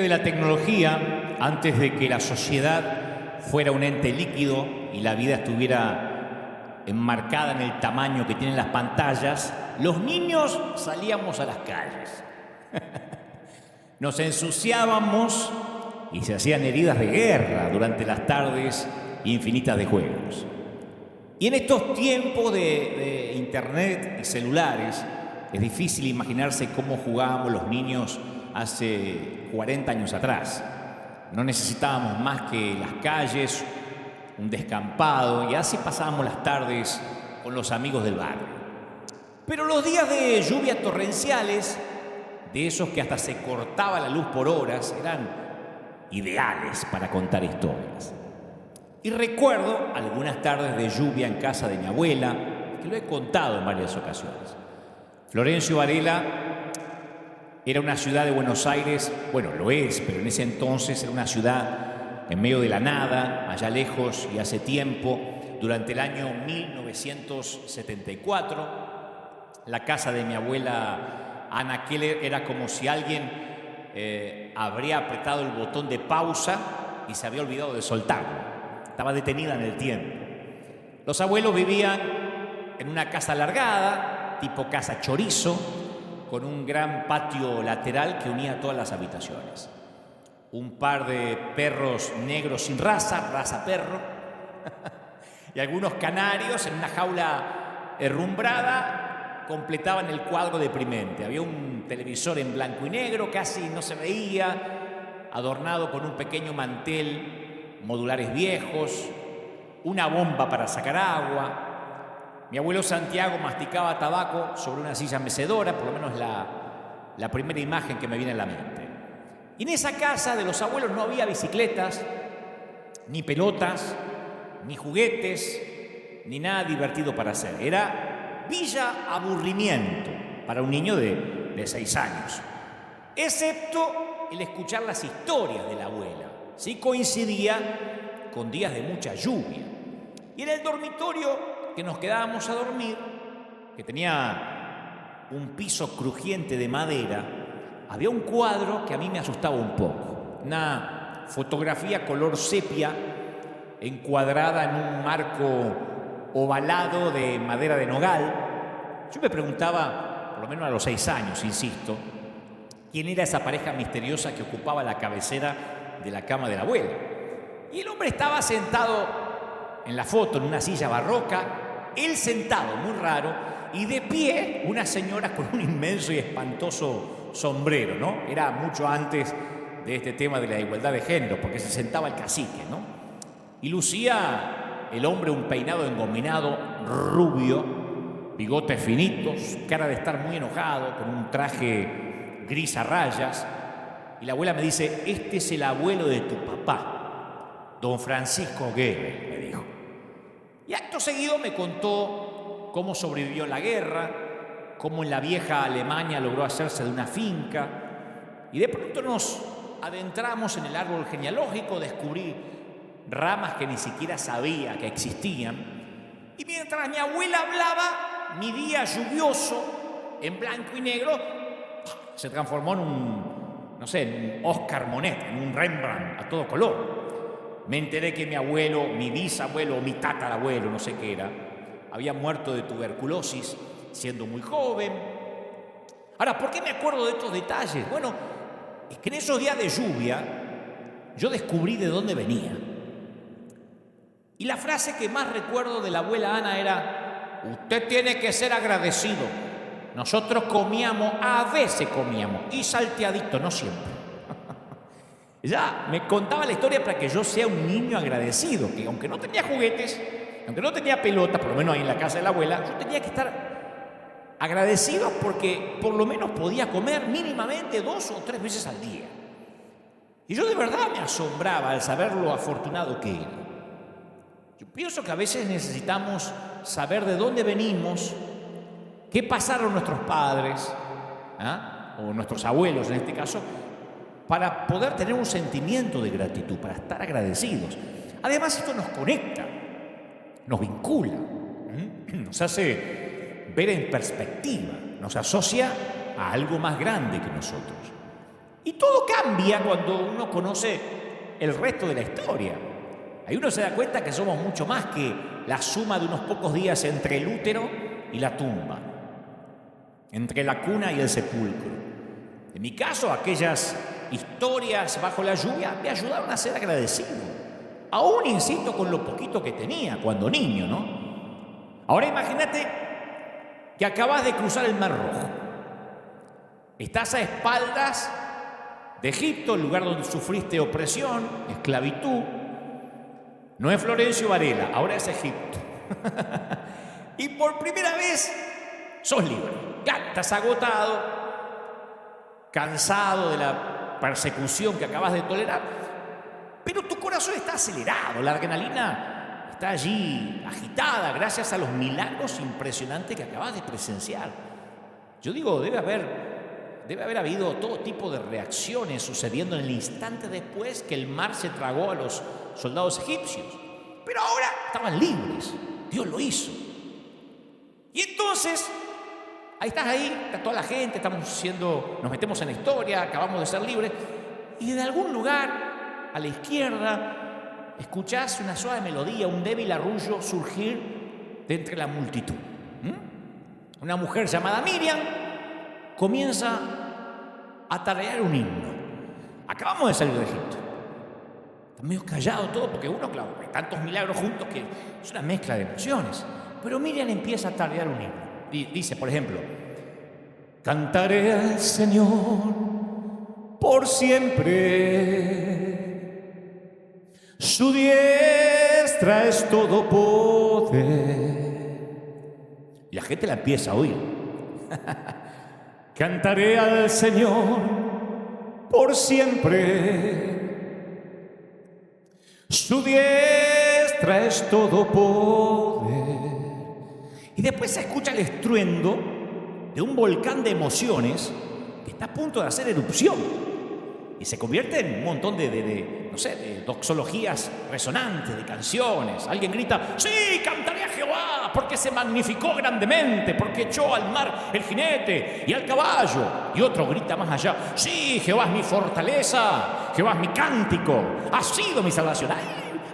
de la tecnología, antes de que la sociedad fuera un ente líquido y la vida estuviera enmarcada en el tamaño que tienen las pantallas, los niños salíamos a las calles. Nos ensuciábamos y se hacían heridas de guerra durante las tardes infinitas de juegos. Y en estos tiempos de internet y celulares, es difícil imaginarse cómo jugábamos los niños hace 40 años atrás. No necesitábamos más que las calles, un descampado, y así pasábamos las tardes con los amigos del barrio. Pero los días de lluvias torrenciales, de esos que hasta se cortaba la luz por horas, eran ideales para contar historias. Y recuerdo algunas tardes de lluvia en casa de mi abuela, que lo he contado en varias ocasiones. Florencio Varela era una ciudad de Buenos Aires, bueno, lo es, pero en ese entonces era una ciudad en medio de la nada, allá lejos y hace tiempo. Durante el año 1974, la casa de mi abuela Ana Keller era como si alguien habría apretado el botón de pausa y se había olvidado de soltarlo. Estaba detenida en el tiempo. Los abuelos vivían en una casa alargada, tipo casa chorizo, con un gran patio lateral que unía todas las habitaciones. Un par de perros negros sin raza, raza perro, y algunos canarios en una jaula herrumbrada completaban el cuadro deprimente. Había un televisor en blanco y negro, casi no se veía, adornado con un pequeño mantel, modulares viejos, una bomba para sacar agua. Mi abuelo Santiago masticaba tabaco sobre una silla mecedora, por lo menos la primera imagen que me viene a la mente. Y en esa casa de los abuelos no había bicicletas, ni pelotas, ni juguetes, ni nada divertido para hacer. Era villa aburrimiento para un niño de 6 años, excepto el escuchar las historias de la abuela. Sí coincidía con días de mucha lluvia. Y en el dormitorio que nos quedábamos a dormir, que tenía un piso crujiente de madera, había un cuadro que a mí me asustaba un poco. Una fotografía color sepia encuadrada en un marco ovalado de madera de nogal. Yo me preguntaba, por lo menos a los 6 años, insisto, quién era esa pareja misteriosa que ocupaba la cabecera de la cama de la abuela. Y el hombre estaba sentado en la foto en una silla barroca, él sentado, muy raro, y de pie una señora con un inmenso y espantoso sombrero, ¿no? Era mucho antes de este tema de la igualdad de género, porque se sentaba el cacique, ¿no? Y lucía el hombre un peinado engominado, rubio, bigotes finitos, cara de estar muy enojado, con un traje gris a rayas. Y la abuela me dice: este es el abuelo de tu papá, don Francisco Goebel, me dijo. Y acto seguido me contó cómo sobrevivió en la guerra, cómo en la vieja Alemania logró hacerse de una finca. Y de pronto nos adentramos en el árbol genealógico, descubrí ramas que ni siquiera sabía que existían. Y mientras mi abuela hablaba, mi día lluvioso, en blanco y negro, se transformó en un Oscar Monet, en un Rembrandt a todo color. Me enteré que mi abuelo, mi bisabuelo o mi tatarabuelo, no sé qué era, había muerto de tuberculosis siendo muy joven. Ahora, ¿por qué me acuerdo de estos detalles? Bueno, es que en esos días de lluvia yo descubrí de dónde venía. Y la frase que más recuerdo de la abuela Ana era: usted tiene que ser agradecido. Nosotros comíamos, a veces comíamos, y salteadito, no siempre. Ya me contaba la historia para que yo sea un niño agradecido, que aunque no tenía juguetes, aunque no tenía pelotas, por lo menos ahí en la casa de la abuela, yo tenía que estar agradecido porque por lo menos podía comer mínimamente 2 o 3 veces al día. Y yo de verdad me asombraba al saber lo afortunado que era. Yo pienso que a veces necesitamos saber de dónde venimos, qué pasaron nuestros padres, o nuestros abuelos en este caso, para poder tener un sentimiento de gratitud, para estar agradecidos. Además, esto nos conecta, nos vincula, nos hace ver en perspectiva, nos asocia a algo más grande que nosotros. Y todo cambia cuando uno conoce el resto de la historia. Ahí uno se da cuenta que somos mucho más que la suma de unos pocos días entre el útero y la tumba, entre la cuna y el sepulcro. En mi caso, aquellas historias bajo la lluvia me ayudaron a ser agradecido. Aún insisto con lo poquito que tenía cuando niño, ¿no? Ahora imagínate que acabas de cruzar el Mar Rojo. Estás a espaldas de Egipto, el lugar donde sufriste opresión, esclavitud. No es Florencio Varela, ahora es Egipto. Y por primera vez sos libre. Ya estás agotado, cansado de la persecución que acabas de tolerar, pero tu corazón está acelerado, la adrenalina está allí agitada gracias a los milagros impresionantes que acabas de presenciar. Yo digo, debe haber habido todo tipo de reacciones sucediendo en el instante después que el mar se tragó a los soldados egipcios. Pero ahora estaban libres. Dios lo hizo. Y entonces, ahí estás ahí, está toda la gente, nos metemos en la historia, acabamos de ser libres. Y de algún lugar, a la izquierda, escuchás una suave melodía, un débil arrullo surgir de entre la multitud. Una mujer llamada Miriam comienza a tararear un himno. Acabamos de salir de Egipto. Está medio callado todo porque uno, claro, hay tantos milagros juntos que es una mezcla de emociones. Pero Miriam empieza a tararear un himno. Dice, por ejemplo, cantaré al Señor por siempre. Su diestra es todo poder. Y la gente la empieza a oír. Cantaré al Señor por siempre. Su diestra es todo poder. Y después se escucha el estruendo de un volcán de emociones que está a punto de hacer erupción. Y se convierte en un montón de doxologías resonantes, de canciones. Alguien grita, sí, cantaré a Jehová, porque se magnificó grandemente, porque echó al mar el jinete y al caballo. Y otro grita más allá, sí, Jehová es mi fortaleza, Jehová es mi cántico, ha sido mi salvación.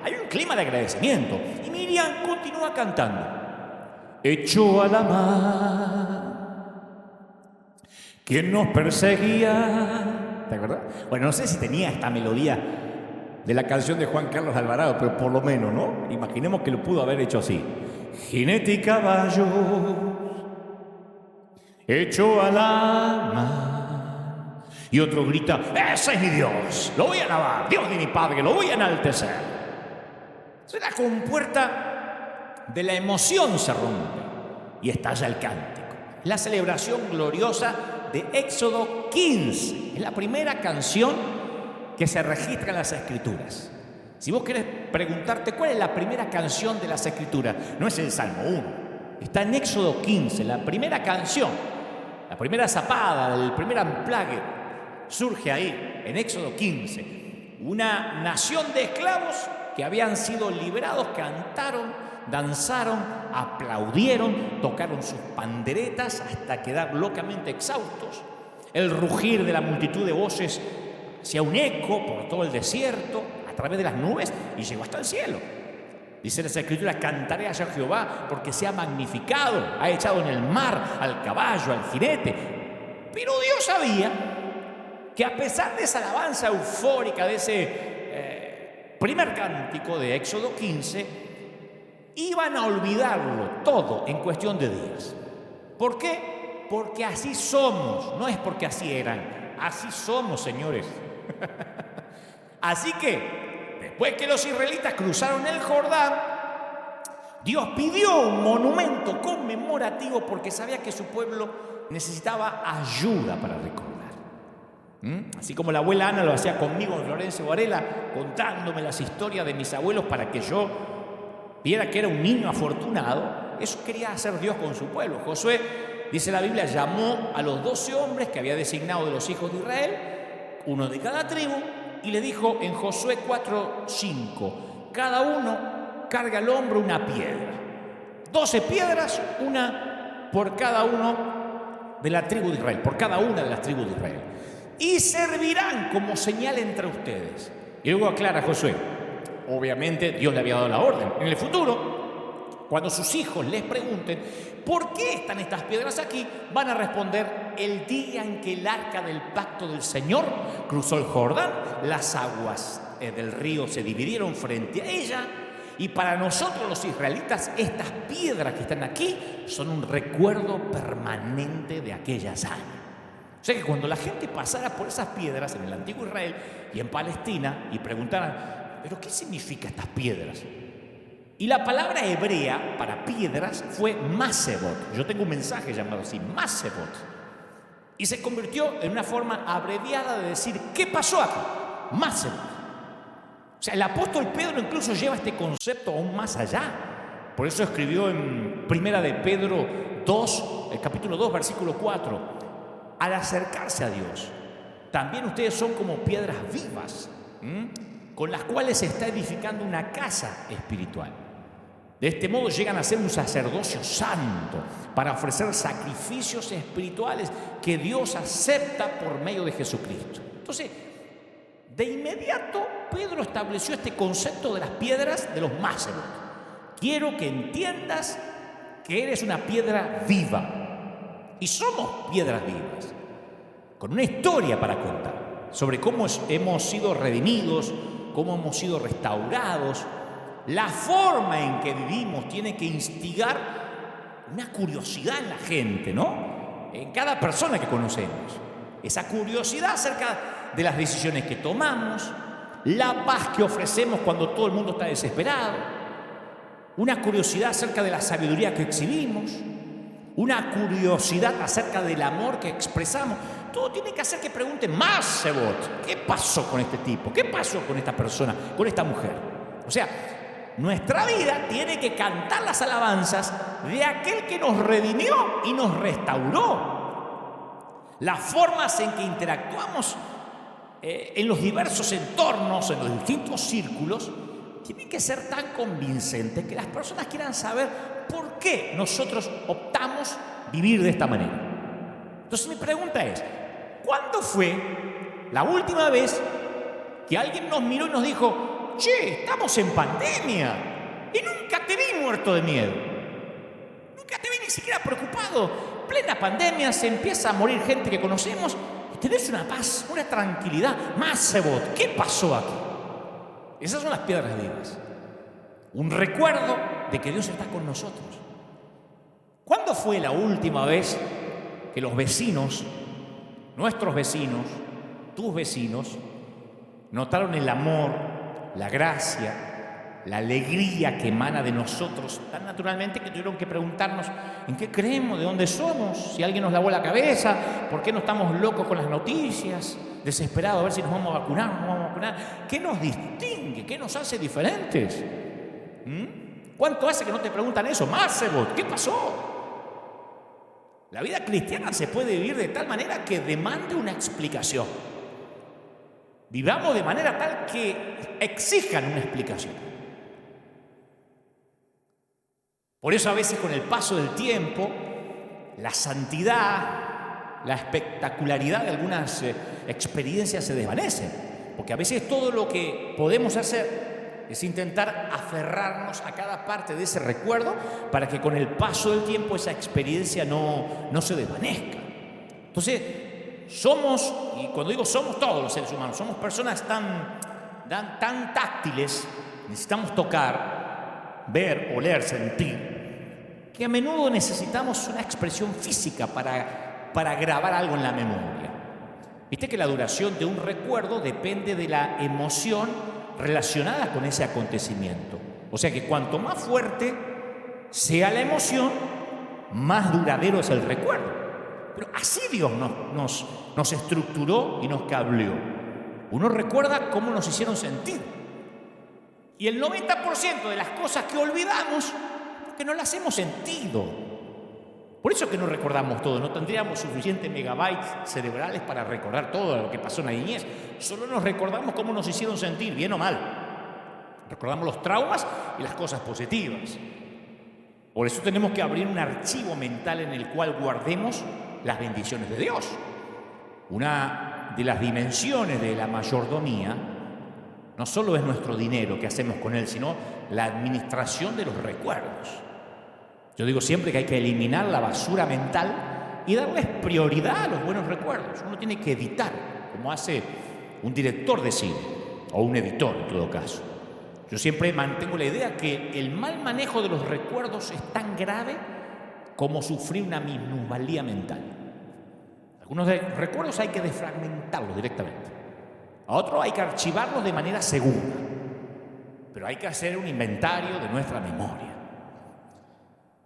Hay un clima de agradecimiento. Y Miriam continúa cantando. Echó a la mar quien nos perseguía. ¿Te acuerdas? Bueno, no sé si tenía esta melodía de la canción de Juan Carlos Alvarado, pero por lo menos, ¿no? Imaginemos que lo pudo haber hecho así. Jinete y caballo echó a la mar. Y otro grita, ese es mi Dios, lo voy a alabar, Dios de mi Padre, lo voy a enaltecer. Es la compuerta de la emoción se rompe y estalla el cántico. La celebración gloriosa de Éxodo 15. Es la primera canción que se registra en las Escrituras. Si vos querés preguntarte cuál es la primera canción de las Escrituras, no es el Salmo 1. Está en Éxodo 15, la primera canción, la primera zapada, el primer amplague, surge ahí, en Éxodo 15. Una nación de esclavos que habían sido liberados, cantaron, danzaron, aplaudieron, tocaron sus panderetas hasta quedar locamente exhaustos. El rugir de la multitud de voces hacía un eco por todo el desierto, a través de las nubes, y llegó hasta el cielo. Dice en esa escritura, cantaré a Jehová porque se ha magnificado, ha echado en el mar al caballo, al jinete. Pero Dios sabía que a pesar de esa alabanza eufórica, de ese primer cántico de Éxodo 15, iban a olvidarlo todo en cuestión de días. ¿Por qué? Porque así somos, no es porque así eran, así somos, señores. Así que, después que los israelitas cruzaron el Jordán, Dios pidió un monumento conmemorativo porque sabía que su pueblo necesitaba ayuda para recordar. Así como la abuela Ana lo hacía conmigo en Florencio Varela, contándome las historias de mis abuelos para que yo viera que era un niño afortunado. Eso quería hacer Dios con su pueblo. Josué, dice la Biblia, llamó a los 12 hombres que había designado de los hijos de Israel, uno de cada tribu, y le dijo en Josué 4:5, cada uno carga al hombro una piedra. 12 piedras, una por cada uno de la tribu de Israel, por cada una de las tribus de Israel. y servirán como señal entre ustedes. Y luego aclara Josué, obviamente Dios le había dado la orden. En el futuro, cuando sus hijos les pregunten ¿por qué están estas piedras aquí?, van a responder: el día en que el arca del pacto del Señor cruzó el Jordán, las aguas del río se dividieron frente a ella, y para nosotros los israelitas estas piedras que están aquí son un recuerdo permanente de aquella hazaña. O sea que cuando la gente pasara por esas piedras en el antiguo Israel y en Palestina y preguntaran: ¿pero qué significan estas piedras? Y la palabra hebrea para piedras fue masebot. Yo tengo un mensaje llamado así, masebot. Y se convirtió en una forma abreviada de decir ¿qué pasó aquí? Masebot. O sea, el apóstol Pedro incluso lleva este concepto aún más allá. Por eso escribió en Primera de Pedro 2, el capítulo 2, versículo 4. Al acercarse a Dios, también ustedes son como piedras vivas, con las cuales se está edificando una casa espiritual. De este modo llegan a ser un sacerdocio santo para ofrecer sacrificios espirituales que Dios acepta por medio de Jesucristo. Entonces, de inmediato Pedro estableció este concepto de las piedras de los masebot. Quiero que entiendas que eres una piedra viva. Y somos piedras vivas, con una historia para contar sobre cómo hemos sido redimidos, cómo hemos sido restaurados. La forma en que vivimos tiene que instigar una curiosidad en la gente, ¿no? En cada persona que conocemos. Esa curiosidad acerca de las decisiones que tomamos, la paz que ofrecemos cuando todo el mundo está desesperado, una curiosidad acerca de la sabiduría que exhibimos, una curiosidad acerca del amor que expresamos. Todo tiene que hacer que pregunten: masebot, ¿qué pasó con este tipo? ¿Qué pasó con esta persona, con esta mujer? O sea, nuestra vida tiene que cantar las alabanzas de aquel que nos redimió y nos restauró. Las formas en que interactuamos en los diversos entornos, en los distintos círculos, tienen que ser tan convincentes que las personas quieran saber por qué nosotros optamos vivir de esta manera. Entonces mi pregunta es: ¿cuándo fue la última vez que alguien nos miró y nos dijo: che, estamos en pandemia y nunca te vi muerto de miedo, nunca te vi ni siquiera preocupado? Plena pandemia, se empieza a morir gente que conocemos y tenés una paz, una tranquilidad. Masebot, ¿qué pasó aquí? Esas son las piedras vivas. Un recuerdo de que Dios está con nosotros. ¿Cuándo fue la última vez que los vecinos, nuestros vecinos, tus vecinos, notaron el amor, la gracia, la alegría que emana de nosotros tan naturalmente que tuvieron que preguntarnos en qué creemos, de dónde somos, si alguien nos lavó la cabeza, por qué no estamos locos con las noticias, desesperados a ver si nos vamos a vacunar o no nos vamos a vacunar? ¿Qué nos distingue? ¿Qué nos hace diferentes? ¿Cuánto hace que no te preguntan eso? Masebot, ¿qué pasó? La vida cristiana se puede vivir de tal manera que demande una explicación. Vivamos de manera tal que exijan una explicación. Por eso a veces con el paso del tiempo, la santidad, la espectacularidad de algunas experiencias se desvanecen. Porque a veces todo lo que podemos hacer es intentar aferrarnos a cada parte de ese recuerdo para que con el paso del tiempo esa experiencia no se desvanezca. Entonces, somos, y cuando digo somos, todos los seres humanos, somos personas tan táctiles, necesitamos tocar, ver, oler, sentir, que a menudo necesitamos una expresión física para grabar algo en la memoria. Viste que la duración de un recuerdo depende de la emoción relacionada con ese acontecimiento. O sea que cuanto más fuerte sea la emoción, más duradero es el recuerdo. Pero así Dios nos estructuró y nos cableó. Uno recuerda cómo nos hicieron sentir. Y el 90% de las cosas que olvidamos, porque no las hemos sentido. Por eso que no recordamos todo, no tendríamos suficientes megabytes cerebrales para recordar todo lo que pasó en la niñez. Solo nos recordamos cómo nos hicieron sentir, bien o mal. Recordamos los traumas y las cosas positivas. Por eso tenemos que abrir un archivo mental en el cual guardemos las bendiciones de Dios. Una de las dimensiones de la mayordomía no solo es nuestro dinero que hacemos con él, sino la administración de los recuerdos. Yo digo siempre que hay que eliminar la basura mental y darles prioridad a los buenos recuerdos. Uno tiene que editar, como hace un director de cine, o un editor en todo caso. Yo siempre mantengo la idea que el mal manejo de los recuerdos es tan grave como sufrir una minusvalía mental. Algunos recuerdos hay que desfragmentarlos directamente. A otros hay que archivarlos de manera segura. Pero hay que hacer un inventario de nuestra memoria.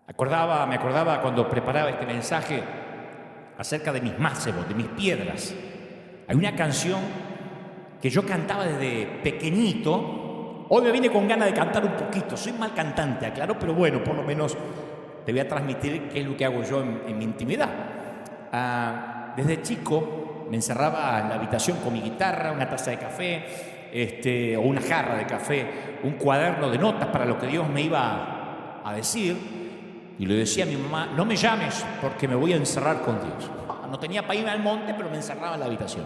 Me acordaba cuando preparaba este mensaje acerca de mis mácebos, de mis piedras. Hay una canción que yo cantaba desde pequeñito. Hoy me vine con ganas de cantar un poquito. Soy mal cantante, aclaro, pero bueno, por lo menos te voy a transmitir qué es lo que hago yo en mi intimidad. Desde chico me encerraba en la habitación con mi guitarra, una taza de café, o una jarra de café, un cuaderno de notas para lo que Dios me iba a decir. Y le decía a mi mamá, no me llames porque me voy a encerrar con Dios. No tenía para irme al monte, pero me encerraba en la habitación.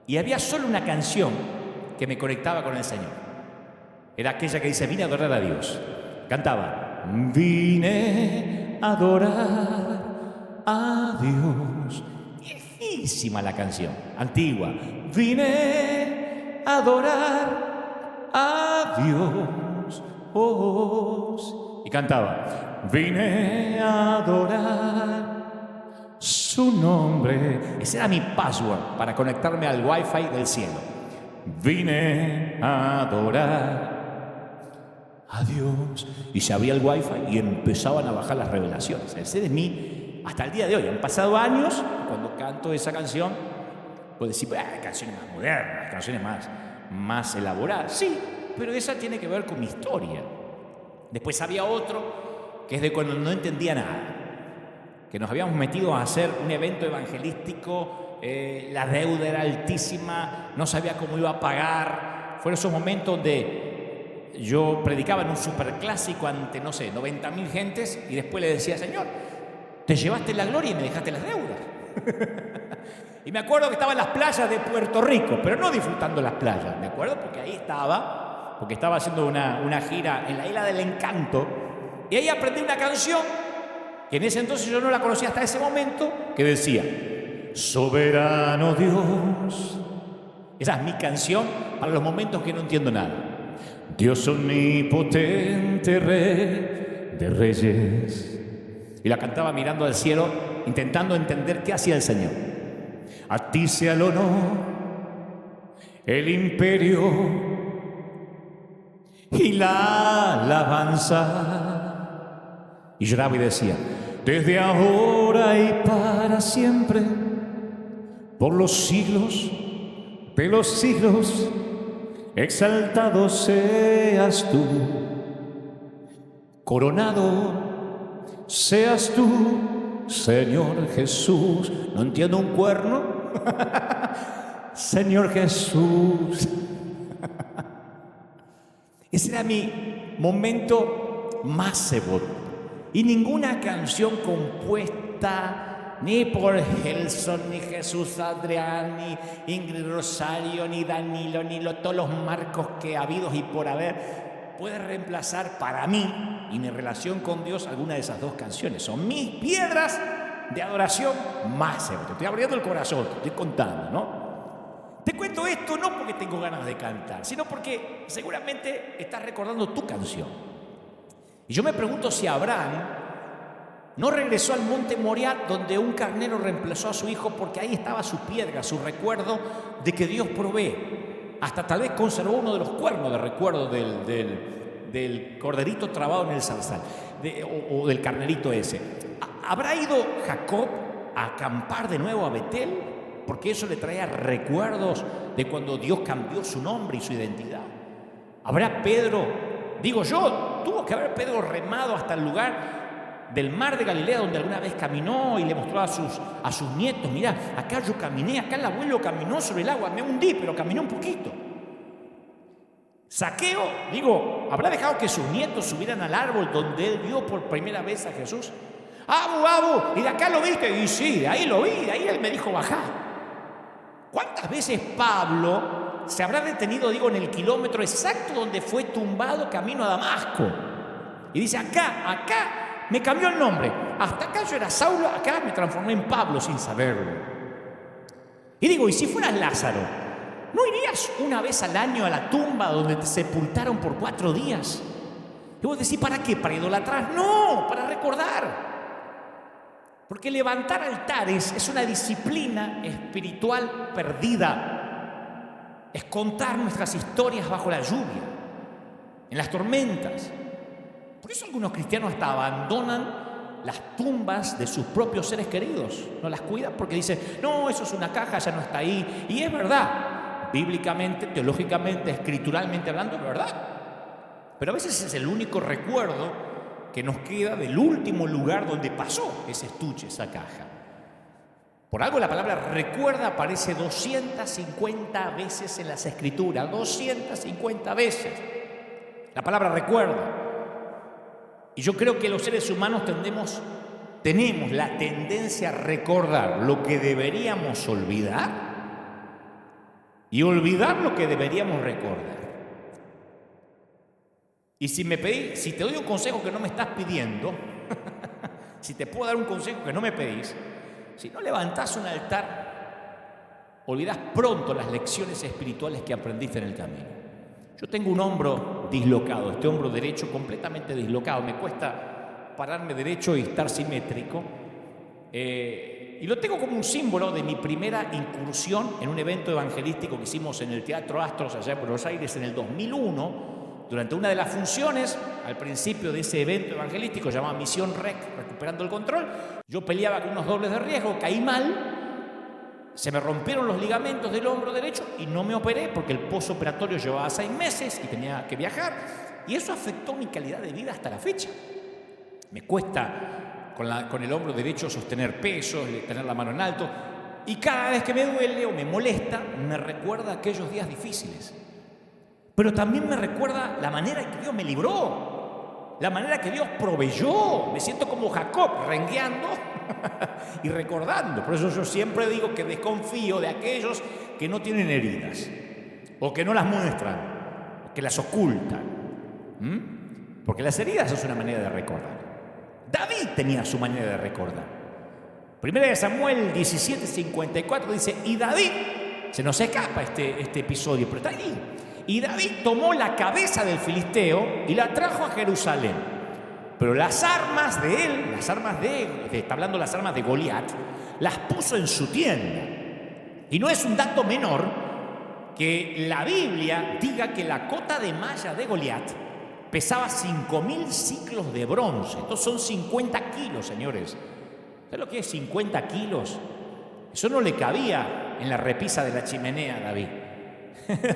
Y había solo una canción que me conectaba con el Señor. Era aquella que dice, vine a adorar a Dios. Cantaba, vine a adorar a Dios. Viejísima la canción, antigua. Vine a adorar a Dios. Y cantaba, vine a adorar su nombre. Ese era mi password para conectarme al Wi-Fi del cielo. Vine a adorar a Dios. Y se abría el Wi-Fi y empezaban a bajar las revelaciones. Ese de mí hasta el día de hoy. Han pasado años, cuando canto esa canción, puedo decir, hay canciones más modernas, canciones más elaboradas. Sí, pero esa tiene que ver con mi historia. Después había otro que es de cuando no entendía nada, que nos habíamos metido a hacer un evento evangelístico, la deuda era altísima, no sabía cómo iba a pagar. Fueron esos momentos donde yo predicaba en un superclásico ante, 90.000 gentes y después le decía, Señor, te llevaste la gloria y me dejaste las deudas. Y me acuerdo que estaba en las playas de Puerto Rico, pero no disfrutando las playas, me acuerdo porque ahí estaba, porque estaba haciendo una gira en la Isla del Encanto, y ahí aprendí una canción que en ese entonces yo no la conocía hasta ese momento, que decía, soberano Dios. Esa es mi canción para los momentos que no entiendo nada. Dios omnipotente, Rey de reyes. Y la cantaba mirando al cielo, intentando entender qué hacía el Señor. A ti sea el honor, el imperio y la alabanza. Y lloraba y decía, desde ahora y para siempre, por los siglos de los siglos, exaltado seas tú, coronado seas tú, Señor Jesús. No entiendo un cuerno. Señor Jesús. Ese era mi momento máximo. Y ninguna canción compuesta ni por Gelson, ni Jesús Adrián, ni Ingrid Rosario, ni Danilo, ni todos los marcos que ha habido y por haber, puede reemplazar para mí y mi relación con Dios alguna de esas dos canciones. Son mis piedras de adoración máxima. Te estoy abriendo el corazón, te estoy contando, ¿no? Te cuento esto no porque tengo ganas de cantar, sino porque seguramente estás recordando tu canción. Y yo me pregunto si Abraham no regresó al monte Moriah, donde un carnero reemplazó a su hijo, porque ahí estaba su piedra, su recuerdo de que Dios provee. Hasta tal vez conservó uno de los cuernos de recuerdo del corderito trabado en el zarzal, o del carnerito ese. ¿Habrá ido Jacob a acampar de nuevo a Betel? Porque eso le traía recuerdos de cuando Dios cambió su nombre y su identidad. ¿Habrá Pedro? Digo yo, tuvo que haber Pedro remado hasta el lugar del mar de Galilea donde alguna vez caminó y le mostró a sus nietos, mirá, acá yo caminé, acá el abuelo caminó sobre el agua, me hundí, pero caminó un poquito. Zaqueo, digo, ¿habrá dejado que sus nietos subieran al árbol donde él vio por primera vez a Jesús? Abu, y de acá lo viste, y sí, ahí lo vi, ahí él me dijo, bajá. ¿Cuántas veces Pablo se habrá detenido, digo, en el kilómetro exacto donde fue tumbado camino a Damasco? Y dice, acá me cambió el nombre. Hasta acá yo era Saulo, acá me transformé en Pablo sin saberlo. Y digo, ¿y si fueras Lázaro? ¿No irías una vez al año a la tumba donde te sepultaron por 4 días? Y vos decís, ¿para qué? ¿Para idolatrar? No, para recordar. Porque levantar altares es una disciplina espiritual perdida. Es contar nuestras historias bajo la lluvia, en las tormentas. Por eso algunos cristianos hasta abandonan las tumbas de sus propios seres queridos. No las cuidan porque dicen, no, eso es una caja, ya no está ahí. Y es verdad, bíblicamente, teológicamente, escrituralmente hablando, es verdad. Pero a veces es el único recuerdo que nos queda del último lugar donde pasó ese estuche, esa caja. Por algo la palabra recuerda aparece 250 veces en las Escrituras, 250 veces. La palabra recuerda. Y yo creo que los seres humanos tenemos la tendencia a recordar lo que deberíamos olvidar y olvidar lo que deberíamos recordar. Y si te doy un consejo que no me estás pidiendo, si te puedo dar un consejo que no me pedís, si no levantás un altar, olvidás pronto las lecciones espirituales que aprendiste en el camino. Yo tengo un hombro dislocado, este hombro derecho completamente dislocado, me cuesta pararme derecho y estar simétrico, y lo tengo como un símbolo de mi primera incursión en un evento evangelístico que hicimos en el Teatro Astros allá en Buenos Aires en el 2001. Durante una de las funciones, al principio de ese evento evangelístico llamado Misión REC, Recuperando el Control, yo peleaba con unos dobles de riesgo, caí mal, se me rompieron los ligamentos del hombro derecho y no me operé porque el postoperatorio llevaba 6 meses y tenía que viajar, y eso afectó mi calidad de vida hasta la fecha. Me cuesta con el hombro derecho sostener pesos, tener la mano en alto, y cada vez que me duele o me molesta, me recuerda aquellos días difíciles. Pero también me recuerda la manera en que Dios me libró, la manera que Dios proveyó. Me siento como Jacob, rengueando y recordando. Por eso yo siempre digo que desconfío de aquellos que no tienen heridas, o que no las muestran, o que las ocultan. Porque las heridas es una manera de recordar. David tenía su manera de recordar. Primera de Samuel 17:54 dice, y David, se nos escapa este episodio, pero está ahí. Y David tomó la cabeza del filisteo y la trajo a Jerusalén. Pero las armas de él, está hablando las armas de Goliat, las puso en su tienda. Y no es un dato menor que la Biblia diga que la cota de malla de Goliat pesaba 5.000 ciclos de bronce. Estos son 50 kilos, señores. ¿Sabes lo que es 50 kilos? Eso no le cabía en la repisa de la chimenea a David.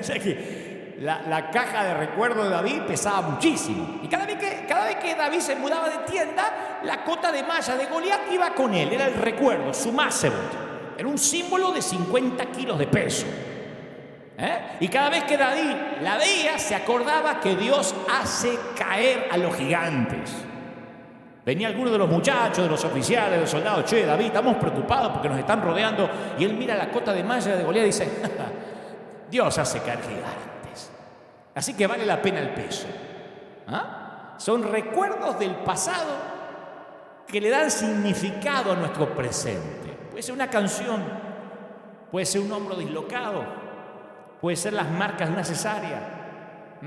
O sea que la caja de recuerdo de David pesaba muchísimo. Y cada vez que David se mudaba de tienda, la cota de malla de Goliat iba con él. Era el recuerdo, su Masebot. Era un símbolo de 50 kilos de peso. Y cada vez que David la veía, se acordaba que Dios hace caer a los gigantes. Venía alguno de los muchachos, de los oficiales, de los soldados, che, David, estamos preocupados porque nos están rodeando. Y él mira la cota de malla de Goliat y dice, Dios hace caer gigantes. Así que vale la pena el peso. Son recuerdos del pasado que le dan significado a nuestro presente. Puede ser una canción, puede ser un hombro dislocado, puede ser las marcas de una cesárea,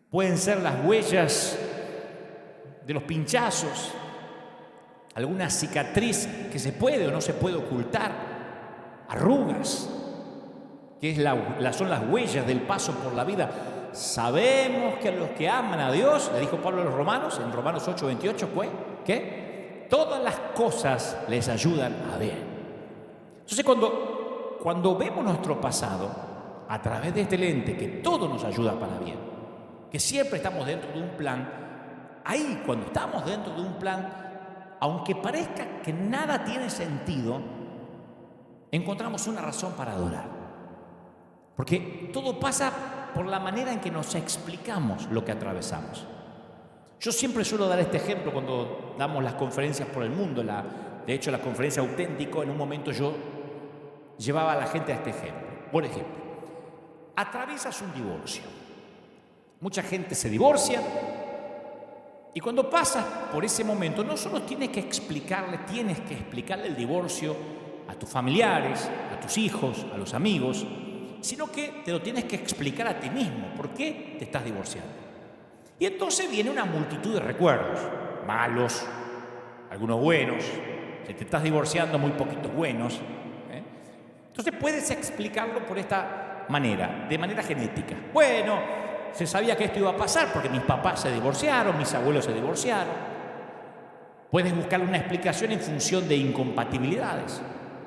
pueden ser las huellas de los pinchazos, alguna cicatriz que se puede o no se puede ocultar, arrugas, que son las huellas del paso por la vida. Sabemos que a los que aman a Dios, le dijo Pablo a los romanos, en Romanos 8:28, ¿qué? Todas las cosas les ayudan a bien. Entonces cuando vemos nuestro pasado a través de este lente, que todo nos ayuda para bien, que siempre estamos dentro de un plan, ahí cuando estamos dentro de un plan, aunque parezca que nada tiene sentido, encontramos una razón para adorar. Porque todo pasa por la manera en que nos explicamos lo que atravesamos. Yo siempre suelo dar este ejemplo cuando damos las conferencias por el mundo. De hecho, la conferencia Auténtico, en un momento yo llevaba a la gente a este ejemplo. Por ejemplo, atraviesas un divorcio. Mucha gente se divorcia y cuando pasas por ese momento no solo tienes que explicarle el divorcio a tus familiares, a tus hijos, a los amigos, sino que te lo tienes que explicar a ti mismo. ¿Por qué te estás divorciando? Y entonces viene una multitud de recuerdos, malos, algunos buenos. Si te estás divorciando, muy poquitos buenos. Entonces puedes explicarlo por esta manera, de manera genética. Bueno, se sabía que esto iba a pasar porque mis papás se divorciaron, mis abuelos se divorciaron. Puedes buscar una explicación en función de incompatibilidades.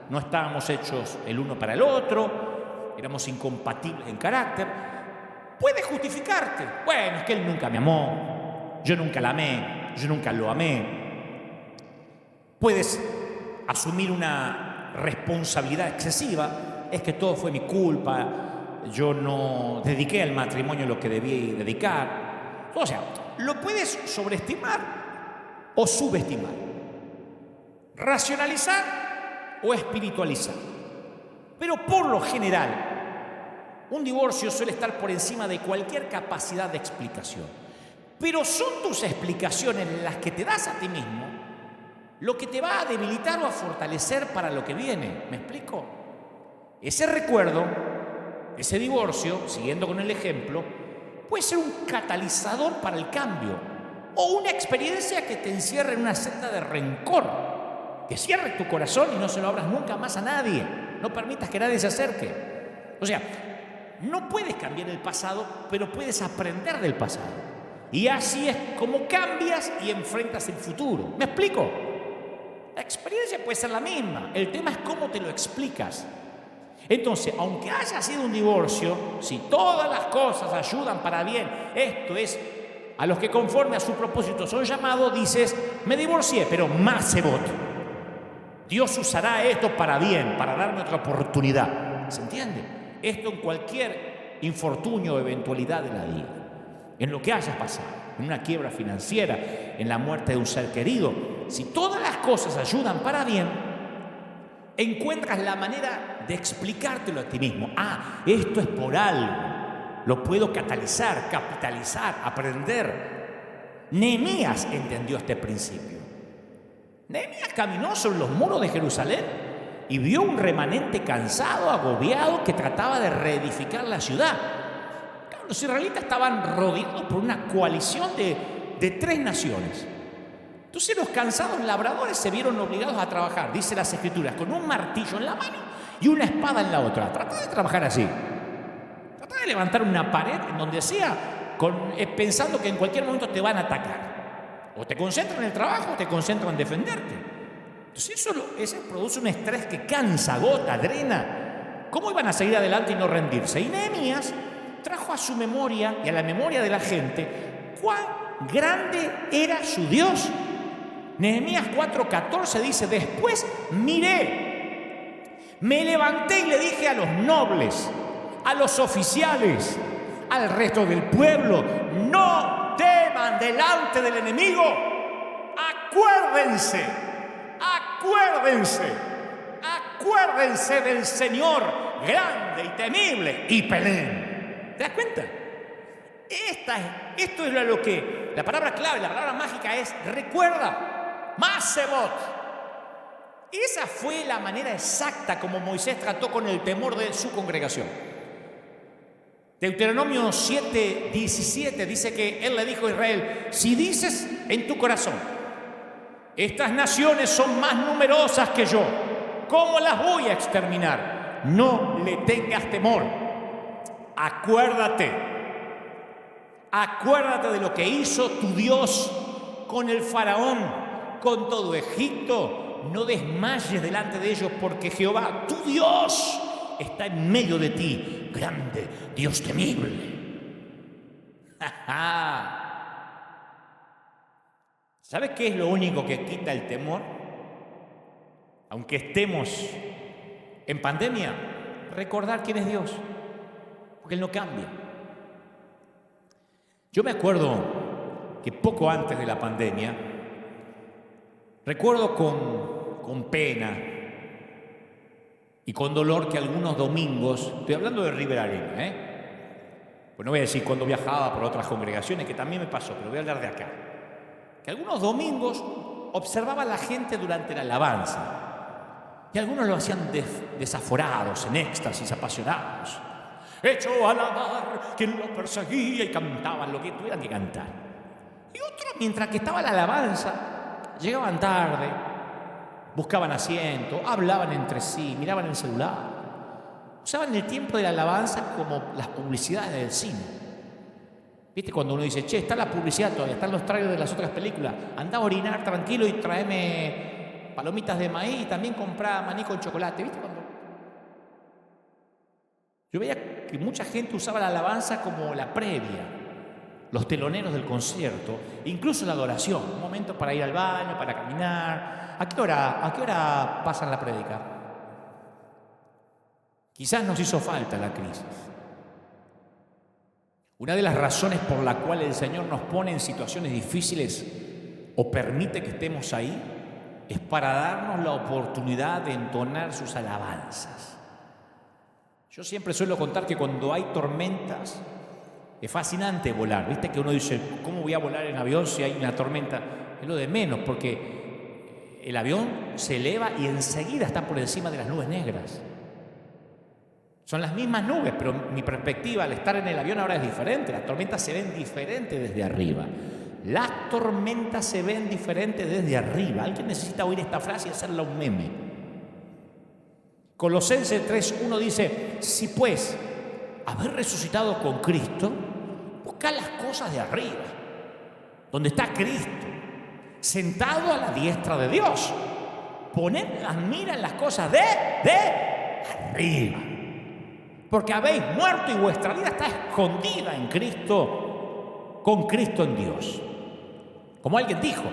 No estábamos hechos el uno para el otro, éramos incompatibles en carácter. Puedes justificarte. Bueno, es que él nunca me amó, yo nunca la amé, yo nunca lo amé. Puedes asumir una responsabilidad excesiva. Es que todo fue mi culpa, yo no dediqué al matrimonio lo que debí dedicar. O sea, lo puedes sobreestimar o subestimar, racionalizar o espiritualizar. Pero por lo general, un divorcio suele estar por encima de cualquier capacidad de explicación. Pero son tus explicaciones, las que te das a ti mismo, lo que te va a debilitar o a fortalecer para lo que viene. ¿Me explico? Ese recuerdo, ese divorcio, siguiendo con el ejemplo, puede ser un catalizador para el cambio o una experiencia que te encierre en una senda de rencor, que cierre tu corazón y no se lo abras nunca más a nadie. No permitas que nadie se acerque. O sea, no puedes cambiar el pasado, pero puedes aprender del pasado. Y así es como cambias y enfrentas el futuro. ¿Me explico? La experiencia puede ser la misma. El tema es cómo te lo explicas. Entonces, aunque haya sido un divorcio, si todas las cosas ayudan para bien, esto es, a los que conforme a su propósito son llamados, dices, me divorcié, pero más se voto. Dios usará esto para bien, para darme otra oportunidad. ¿Se entiende? Esto en cualquier infortunio o eventualidad de la vida. En lo que hayas pasado, en una quiebra financiera, en la muerte de un ser querido. Si todas las cosas ayudan para bien, encuentras la manera de explicártelo a ti mismo. Ah, esto es por algo. Lo puedo catalizar, capitalizar, aprender. Nehemías entendió este principio. Nehemías caminó sobre los muros de Jerusalén y vio un remanente cansado, agobiado, que trataba de reedificar la ciudad. Claro, los israelitas estaban rodeados por una coalición de 3 naciones. Entonces los cansados labradores se vieron obligados a trabajar, dice las Escrituras, con un martillo en la mano y una espada en la otra. Trata de trabajar así. Trata de levantar una pared en donde sea, pensando que en cualquier momento te van a atacar. O te concentras en el trabajo o te concentras en defenderte. Entonces eso produce un estrés que cansa, agota, drena. ¿Cómo iban a seguir adelante y no rendirse? Y Nehemías trajo a su memoria y a la memoria de la gente cuán grande era su Dios. Nehemías 4:14 dice, después miré, me levanté y le dije a los nobles, a los oficiales, al resto del pueblo, no teman delante del enemigo, acuérdense del Señor grande y temible y peleen. ¿Te das cuenta? Esto es lo que, la palabra clave, la palabra mágica es recuerda. Masebot. Esa fue la manera exacta como Moisés trató con el temor de su congregación. Deuteronomio 7:17 dice que él le dijo a Israel, si dices en tu corazón, estas naciones son más numerosas que yo, ¿cómo las voy a exterminar? No le tengas temor. Acuérdate de lo que hizo tu Dios con el faraón, con todo Egipto. No desmayes delante de ellos, porque Jehová, tu Dios, está en medio de ti, grande, Dios temible. ¿Sabes qué es lo único que quita el temor? Aunque estemos en pandemia, recordar quién es Dios, porque Él no cambia. Yo me acuerdo que poco antes de la pandemia, recuerdo con pena Y con dolor que algunos domingos, estoy hablando de River Arena, pues no voy a decir cuando viajaba por otras congregaciones, que también me pasó, pero voy a hablar de acá. Que algunos domingos observaba a la gente durante la alabanza. Y algunos lo hacían desaforados, en éxtasis, apasionados. Hecho a alabar quien lo perseguía, y cantaban lo que tuvieran que cantar. Y otros, mientras que estaba la alabanza, llegaban tarde, buscaban asiento, hablaban entre sí, miraban el celular. Usaban el tiempo de la alabanza como las publicidades del cine. ¿Viste cuando uno dice, che, está la publicidad todavía, están los trailers de las otras películas? Andá a orinar tranquilo y tráeme palomitas de maíz y también comprá maní con chocolate. ¿Viste cuando? Yo veía que mucha gente usaba la alabanza como la previa, los teloneros del concierto, incluso la adoración, un momento para ir al baño, para caminar. ¿A qué hora pasan la prédica? Quizás nos hizo falta la crisis. Una de las razones por la cual el Señor nos pone en situaciones difíciles o permite que estemos ahí es para darnos la oportunidad de entonar sus alabanzas. Yo siempre suelo contar que cuando hay tormentas es fascinante volar. ¿Viste que uno dice, ¿cómo voy a volar en avión si hay una tormenta? Es lo de menos, porque el avión se eleva y enseguida está por encima de las nubes negras. Son las mismas nubes, pero mi perspectiva al estar en el avión ahora es diferente. Las tormentas se ven diferentes desde arriba. Las tormentas se ven diferentes desde arriba. Alguien necesita oír esta frase y hacerla un meme. Colosenses 3:1 dice, si pues haber resucitado con Cristo, buscad las cosas de arriba, donde está Cristo, sentado a la diestra de Dios. Poned las miras en las cosas de arriba. Porque habéis muerto y vuestra vida está escondida en Cristo, con Cristo en Dios. Como alguien dijo,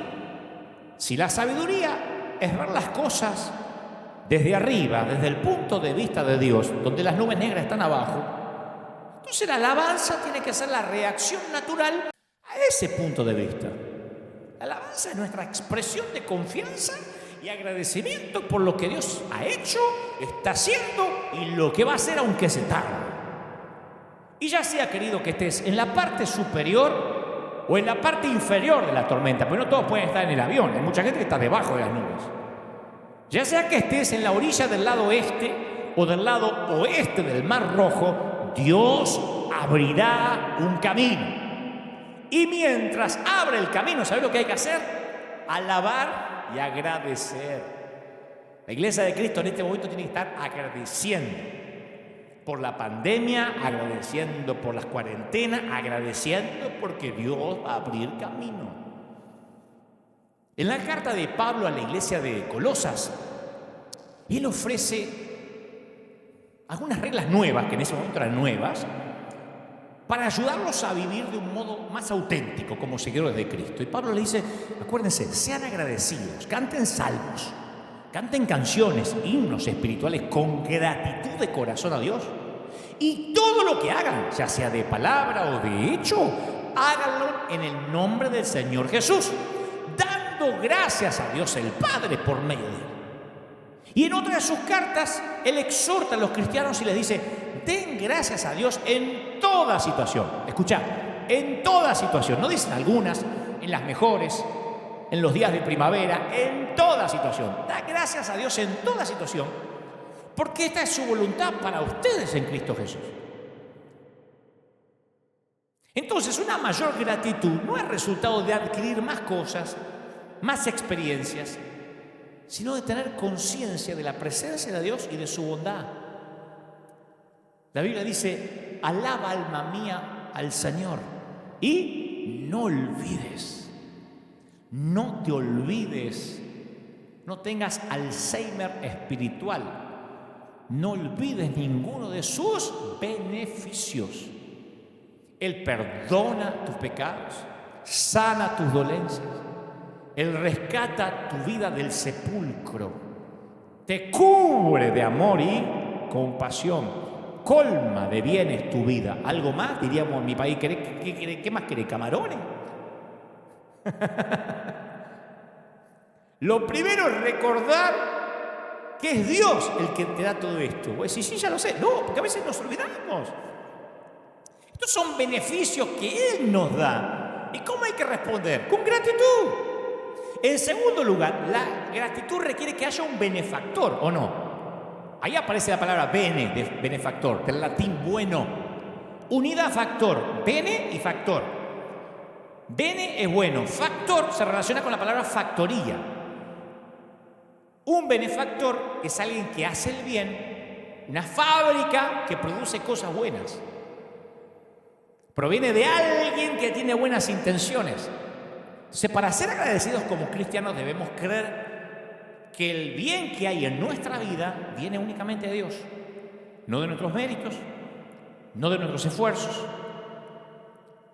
si la sabiduría es ver las cosas desde arriba, desde el punto de vista de Dios, donde las nubes negras están abajo, entonces la alabanza tiene que ser la reacción natural a ese punto de vista. La alabanza es nuestra expresión de confianza y agradecimiento por lo que Dios ha hecho, está haciendo y lo que va a hacer aunque se tarde. Y ya sea, querido, que estés en la parte superior o en la parte inferior de la tormenta, porque no todos pueden estar en el avión, hay mucha gente que está debajo de las nubes. Ya sea que estés en la orilla del lado este o del lado oeste del Mar Rojo, Dios abrirá un camino. Y mientras abre el camino, ¿sabes lo que hay que hacer? Alabar y agradecer. La Iglesia de Cristo en este momento tiene que estar agradeciendo por la pandemia, agradeciendo por las cuarentenas, agradeciendo porque Dios va a abrir camino. En la carta de Pablo a la iglesia de Colosas, él ofrece algunas reglas nuevas, que en ese momento eran nuevas, para ayudarlos a vivir de un modo más auténtico como seguidores de Cristo. Y Pablo le dice, acuérdense, sean agradecidos, canten salmos, canten canciones, himnos espirituales con gratitud de corazón a Dios. Y todo lo que hagan, ya sea de palabra o de hecho, háganlo en el nombre del Señor Jesús, dando gracias a Dios el Padre por medio de él. Y en otra de sus cartas, él exhorta a los cristianos y les dice, den gracias a Dios en toda situación. Escuchá, en toda situación. No dicen algunas, en las mejores, en los días de primavera, en toda situación. Da gracias a Dios en toda situación, porque esta es su voluntad para ustedes en Cristo Jesús. Entonces, una mayor gratitud no es resultado de adquirir más cosas, más experiencias, sino de tener conciencia de la presencia de Dios y de su bondad. La Biblia dice, alaba alma mía al Señor y no olvides, no te olvides, no tengas Alzheimer espiritual, no olvides ninguno de sus beneficios. Él perdona tus pecados, sana tus dolencias, Él rescata tu vida del sepulcro, te cubre de amor y compasión, colma de bienes tu vida. ¿Algo más? Diríamos en mi país, ¿qué más querés? ¿Camarones? Lo primero es recordar que es Dios el que te da todo esto. Vos decís, sí, ya lo sé. No, porque a veces nos olvidamos. Estos son beneficios que Él nos da. ¿Y cómo hay que responder? Con gratitud. En segundo lugar, la gratitud requiere que haya un benefactor, ¿o no? Ahí aparece la palabra bene, de benefactor, del latín bueno. Unidad factor, bene y factor. Bene es bueno, factor se relaciona con la palabra factoría. Un benefactor es alguien que hace el bien, una fábrica que produce cosas buenas. Proviene de alguien que tiene buenas intenciones. Entonces, para ser agradecidos como cristianos debemos creer que el bien que hay en nuestra vida viene únicamente de Dios, no de nuestros méritos, no de nuestros esfuerzos.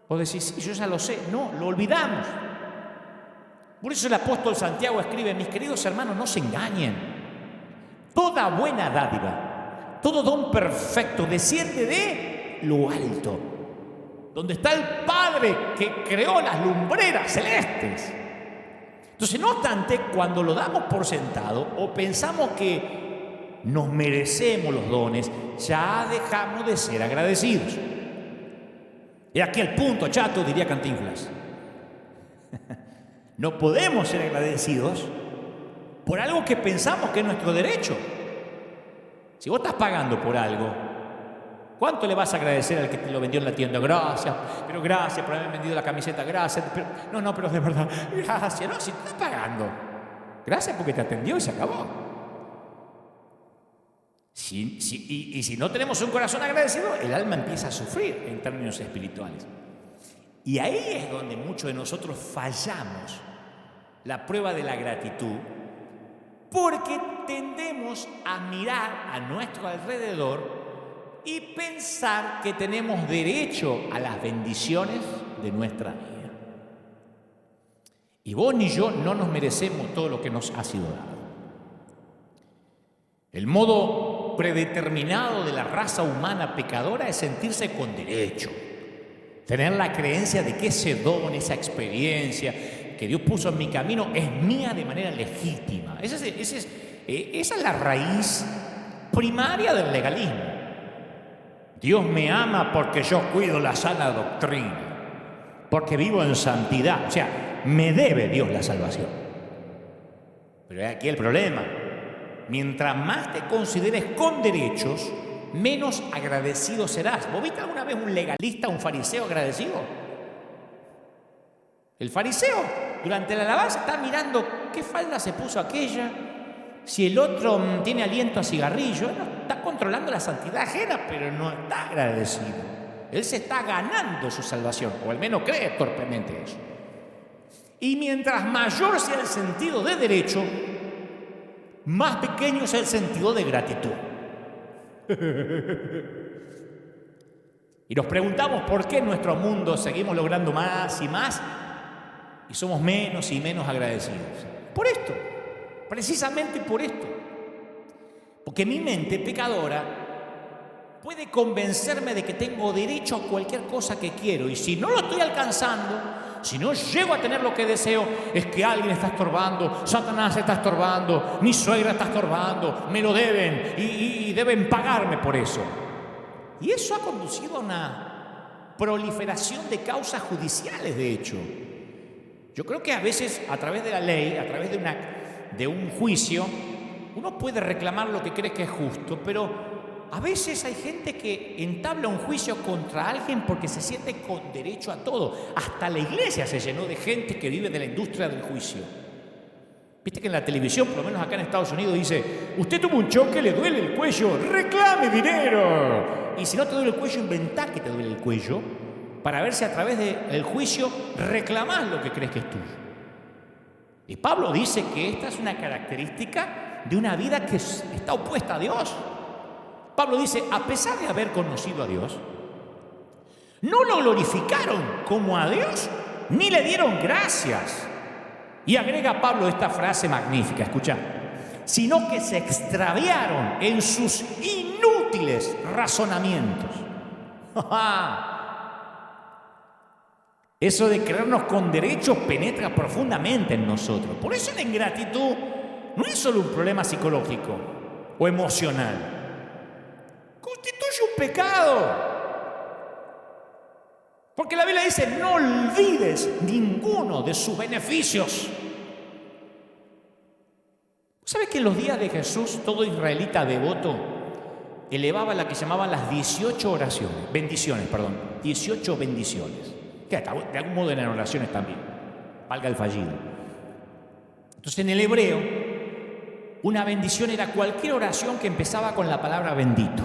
Vos decís, sí, yo ya lo sé. No, lo olvidamos. Por eso el apóstol Santiago escribe, mis queridos hermanos, no se engañen. Toda buena dádiva, todo don perfecto desciende de lo alto, donde está el Padre que creó las lumbreras celestes. Entonces, no obstante, cuando lo damos por sentado o pensamos que nos merecemos los dones, ya dejamos de ser agradecidos. Y aquí el punto, chato, diría Cantinflas. No podemos ser agradecidos por algo que pensamos que es nuestro derecho. Si vos estás pagando por algo, ¿cuánto le vas a agradecer al que te lo vendió en la tienda? Gracias, pero gracias por haberme vendido la camiseta, gracias. Pero, no, pero de verdad, gracias. No, si te estás pagando, gracias porque te atendió y se acabó. Y si no tenemos un corazón agradecido, el alma empieza a sufrir en términos espirituales. Y ahí es donde muchos de nosotros fallamos la prueba de la gratitud, porque tendemos a mirar a nuestro alrededor y pensar que tenemos derecho a las bendiciones de nuestra vida. Y vos ni yo no nos merecemos todo lo que nos ha sido dado. El modo predeterminado de la raza humana pecadora es sentirse con derecho, tener la creencia de que ese don, esa experiencia que Dios puso en mi camino es mía de manera legítima. Esa es la raíz primaria del legalismo. Dios me ama porque yo cuido la sana doctrina, porque vivo en santidad. O sea, me debe Dios la salvación. Pero aquí el problema. Mientras más te consideres con derechos, menos agradecido serás. ¿Vos viste alguna vez un legalista, un fariseo agradecido? El fariseo, durante la alabanza, está mirando qué falda se puso aquella, si el otro tiene aliento a cigarrillo. No, está controlando la santidad ajena, pero no está agradecido. Él se está ganando su salvación, o al menos cree torpemente eso. Y mientras mayor sea el sentido de derecho, más pequeño es el sentido de gratitud. Y nos preguntamos por qué en nuestro mundo seguimos logrando más y más y somos menos y menos agradecidos. Por esto, precisamente por esto. Porque mi mente pecadora puede convencerme de que tengo derecho a cualquier cosa que quiero, y si no lo estoy alcanzando, si no llego a tener lo que deseo, es que alguien está estorbando, Satanás está estorbando, mi suegra está estorbando, me lo deben y deben pagarme por eso. Y eso ha conducido a una proliferación de causas judiciales, de hecho. Yo creo que a veces, a través de la ley, a través de un juicio, uno puede reclamar lo que cree que es justo, pero a veces hay gente que entabla un juicio contra alguien porque se siente con derecho a todo. Hasta la iglesia se llenó de gente que vive de la industria del juicio. Viste que en la televisión, por lo menos acá en Estados Unidos, dice: usted tuvo un choque, le duele el cuello, reclame dinero. Y si no te duele el cuello, inventá que te duele el cuello para ver si a través del juicio reclamás lo que crees que es tuyo. Y Pablo dice que esta es una característica de una vida que está opuesta a Dios. Pablo dice, a pesar de haber conocido a Dios, no lo glorificaron como a Dios, ni le dieron gracias. Y agrega Pablo esta frase magnífica, escucha, sino que se extraviaron en sus inútiles razonamientos. Eso de creernos con derechos penetra profundamente en nosotros. Por eso la ingratitud no es solo un problema psicológico. o emocional, constituye un pecado. Porque la Biblia dice, no olvides ninguno de sus beneficios. ¿Sabes que en los días de Jesús todo israelita devoto elevaba la que llamaban las 18 bendiciones? 18 bendiciones. Que de algún modo eran oraciones también, valga el fallido. Entonces en el hebreo, una bendición era cualquier oración que empezaba con la palabra bendito.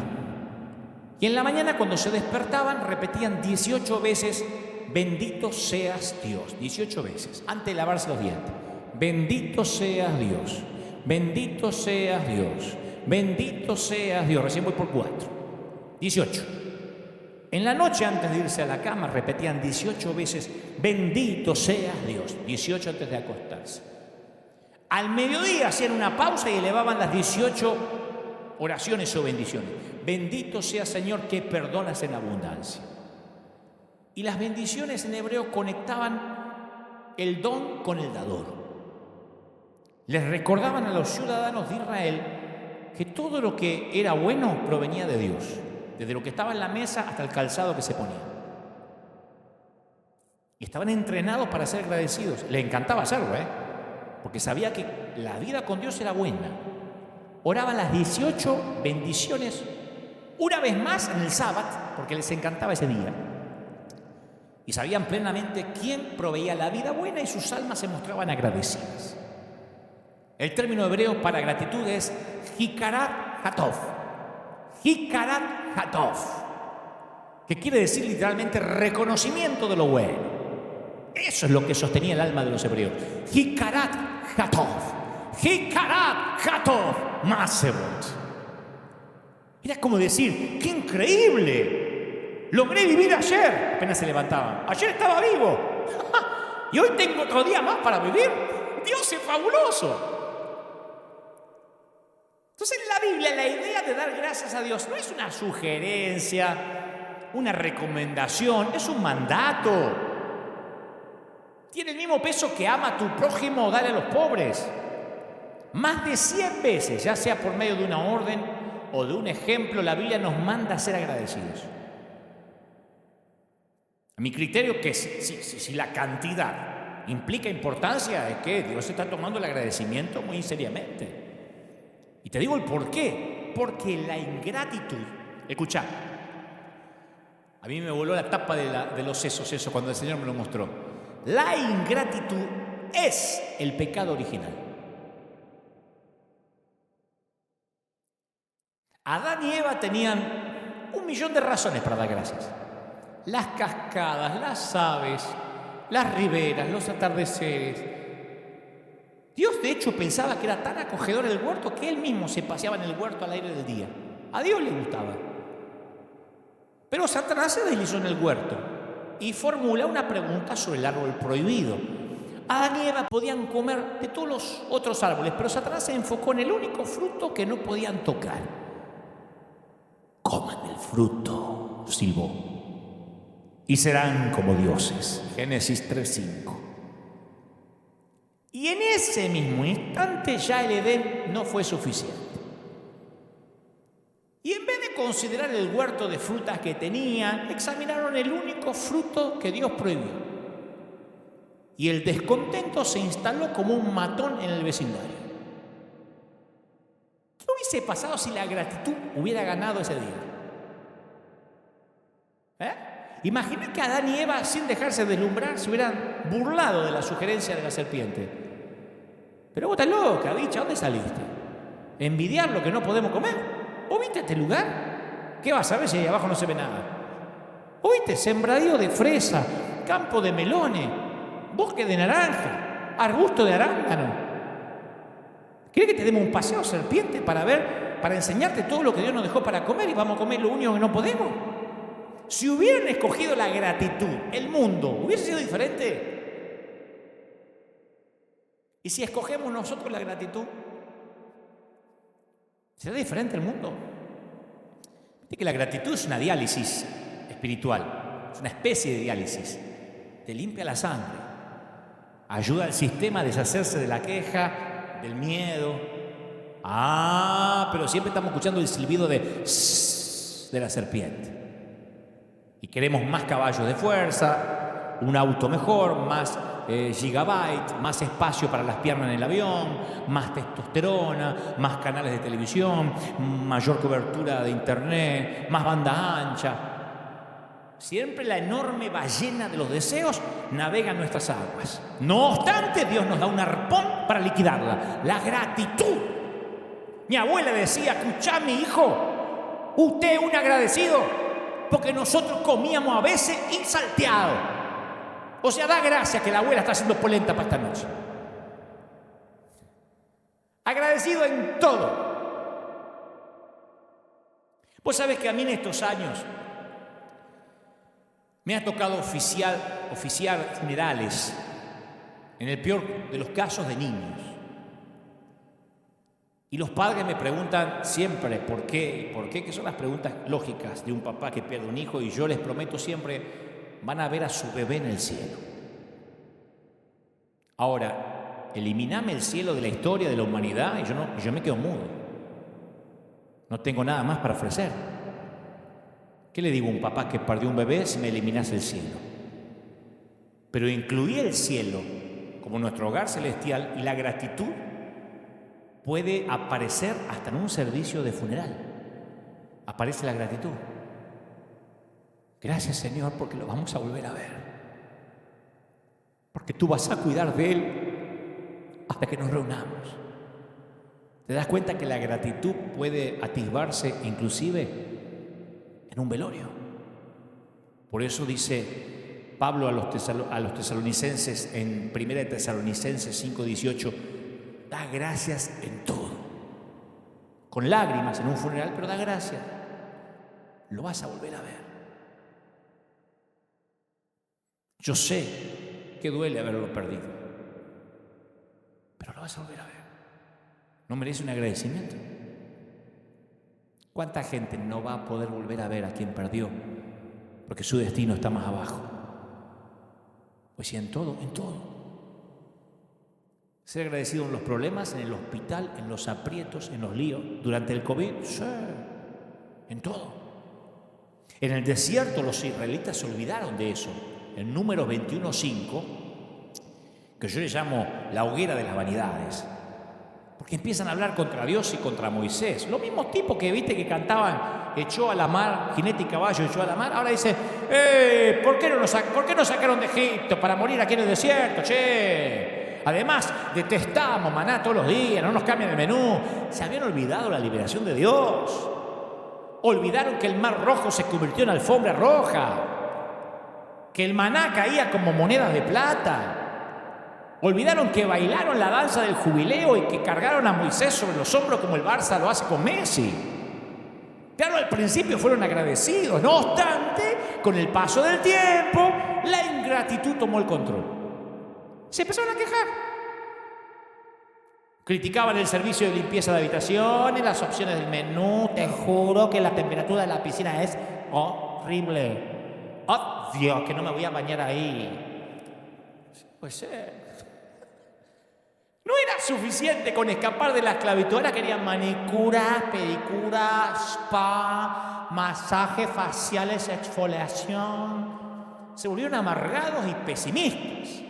Y en la mañana cuando se despertaban repetían 18 veces, bendito seas Dios, 18 veces, antes de lavarse los dientes. Bendito seas Dios, bendito seas Dios, bendito seas Dios. Recién voy por 4, 18. En la noche antes de irse a la cama repetían 18 veces, bendito seas Dios, 18 antes de acostarse. Al mediodía hacían una pausa y elevaban las 18 oraciones o bendiciones. Bendito sea Señor que perdonas en abundancia. Y las bendiciones en hebreo conectaban el don con el dador. Les recordaban a los ciudadanos de Israel que todo lo que era bueno provenía de Dios, desde lo que estaba en la mesa hasta el calzado que se ponía. Y estaban entrenados para ser agradecidos. Les encantaba hacerlo, porque sabía que la vida con Dios era buena. Oraban las 18 bendiciones una vez más en el sábado, porque les encantaba ese día. Y sabían plenamente quién proveía la vida buena y sus almas se mostraban agradecidas. El término hebreo para gratitud es hikarat hatov. Hikarat hatov, que quiere decir literalmente reconocimiento de lo bueno. Eso es lo que sostenía el alma de los hebreos. Hikarat hatov. Hikarat hatov masebot. Era como decir, ¡qué increíble! Logré vivir ayer. Apenas se levantaban. Ayer estaba vivo. Y hoy tengo otro día más para vivir. Dios es fabuloso. Entonces en la Biblia la idea de dar gracias a Dios no es una sugerencia, una recomendación, es un mandato. Tiene el mismo peso que ama a tu prójimo o dale a los pobres. Más de 100 veces, ya sea por medio de una orden o de un ejemplo, la Biblia nos manda a ser agradecidos. A mi criterio, que si la cantidad implica importancia, es que Dios está tomando el agradecimiento muy seriamente. Y te digo el por qué. Porque la ingratitud, escuchá, a mí me voló la tapa de los sesos eso cuando el Señor me lo mostró. La ingratitud es el pecado original. Adán y Eva tenían 1.000.000 de razones para dar gracias. Las cascadas, las aves, las riberas, los atardeceres. Dios de hecho pensaba que era tan acogedor el huerto que él mismo se paseaba en el huerto al aire del día. A Dios le gustaba. Pero Satanás se deslizó en el huerto y formula una pregunta sobre el árbol prohibido. Adán y Eva podían comer de todos los otros árboles, pero Satanás se enfocó en el único fruto que no podían tocar. Coman el fruto, silbó, y serán como dioses. Génesis 3:5. Y en ese mismo instante ya el Edén no fue suficiente. Y en vez de considerar el huerto de frutas que tenían, examinaron el único fruto que Dios prohibió. Y el descontento se instaló como un matón en el vecindario. ¿Qué hubiese pasado si la gratitud hubiera ganado ese día? Imagina que Adán y Eva, sin dejarse deslumbrar, se hubieran burlado de la sugerencia de la serpiente. Pero vos estás loca, bicha, ¿dónde saliste? ¿Envidiar lo que no podemos comer? ¿Vos viste este lugar? ¿Qué vas a ver si ahí abajo no se ve nada? ¿Vos viste sembradío de fresa, campo de melones, bosque de naranja, arbusto de arándano? ¿Querés que te demos un paseo serpiente para enseñarte todo lo que Dios nos dejó para comer y vamos a comer lo único que no podemos? Si hubieran escogido la gratitud, el mundo hubiese sido diferente. Y si escogemos nosotros la gratitud, ¿será diferente el mundo? Viste que la gratitud es una diálisis espiritual, es una especie de diálisis. Te limpia la sangre, ayuda al sistema a deshacerse de la queja, del miedo, Ah, pero siempre estamos escuchando el silbido de la serpiente. Y queremos más caballos de fuerza, un auto mejor, más gigabyte, más espacio para las piernas en el avión, más testosterona, más canales de televisión, mayor cobertura de internet, más banda ancha. Siempre la enorme ballena de los deseos navega en nuestras aguas. No obstante, Dios nos da un arpón para liquidarla: la gratitud. Mi abuela decía: escuchá, mi hijo, usted es un agradecido, porque nosotros comíamos a veces y salteado. O sea, da gracias que la abuela está haciendo polenta para esta noche. Agradecido en todo. Vos sabés que a mí en estos años me ha tocado oficiar funerales, en el peor de los casos, de niños. Y los padres me preguntan siempre ¿por qué? ¿Por qué? Que son las preguntas lógicas de un papá que pierde un hijo, y yo les prometo siempre: van a ver a su bebé en el cielo. Ahora, eliminame el cielo de la historia de la humanidad y yo me quedo mudo. No tengo nada más para ofrecer. ¿Qué le digo a un papá que perdió un bebé si me eliminás el cielo? Pero incluí el cielo como nuestro hogar celestial, y la gratitud puede aparecer hasta en un servicio de funeral. Aparece la gratitud. Gracias, Señor, porque lo vamos a volver a ver. Porque tú vas a cuidar de él hasta que nos reunamos. ¿Te das cuenta que la gratitud puede atisbarse inclusive en un velorio? Por eso dice Pablo a los tesalonicenses en 1 Tesalonicenses 5:18: da gracias en todo. Con lágrimas en un funeral, pero da gracias. Lo vas a volver a ver. Yo sé que duele haberlo perdido, pero lo vas a volver a ver. ¿No merece un agradecimiento? ¿Cuánta gente no va a poder volver a ver a quien perdió porque su destino está más abajo? Pues sí, en todo, en todo. Ser agradecido en los problemas, en el hospital, en los aprietos, en los líos. Durante el COVID, sí, en todo. En el desierto los israelitas se olvidaron de eso. En Números 21:5, que yo le llamo la hoguera de las vanidades, porque empiezan a hablar contra Dios y contra Moisés. Los mismos tipos que viste que cantaban echó a la mar, jinete y caballo echó a la mar, ahora dicen: ¿por qué no sacaron de Egipto para morir aquí en el desierto? Che, además detestamos maná todos los días, no nos cambian el menú. Se habían olvidado la liberación de Dios. Olvidaron que el mar rojo se convirtió en alfombra roja, que el maná caía como monedas de plata. Olvidaron que bailaron la danza del jubileo y que cargaron a Moisés sobre los hombros como el Barça lo hace con Messi. Claro, al principio fueron agradecidos. No obstante, con el paso del tiempo, la ingratitud tomó el control. Se empezaron a quejar. Criticaban el servicio de limpieza de habitaciones, las opciones del menú. Te juro que la temperatura de la piscina es horrible. ¡Oh, Dios, que no me voy a bañar ahí! Pues no era suficiente con escapar de la esclavitud. Ahora querían manicura, pedicura, spa, masaje faciales, exfoliación. Se volvieron amargados y pesimistas.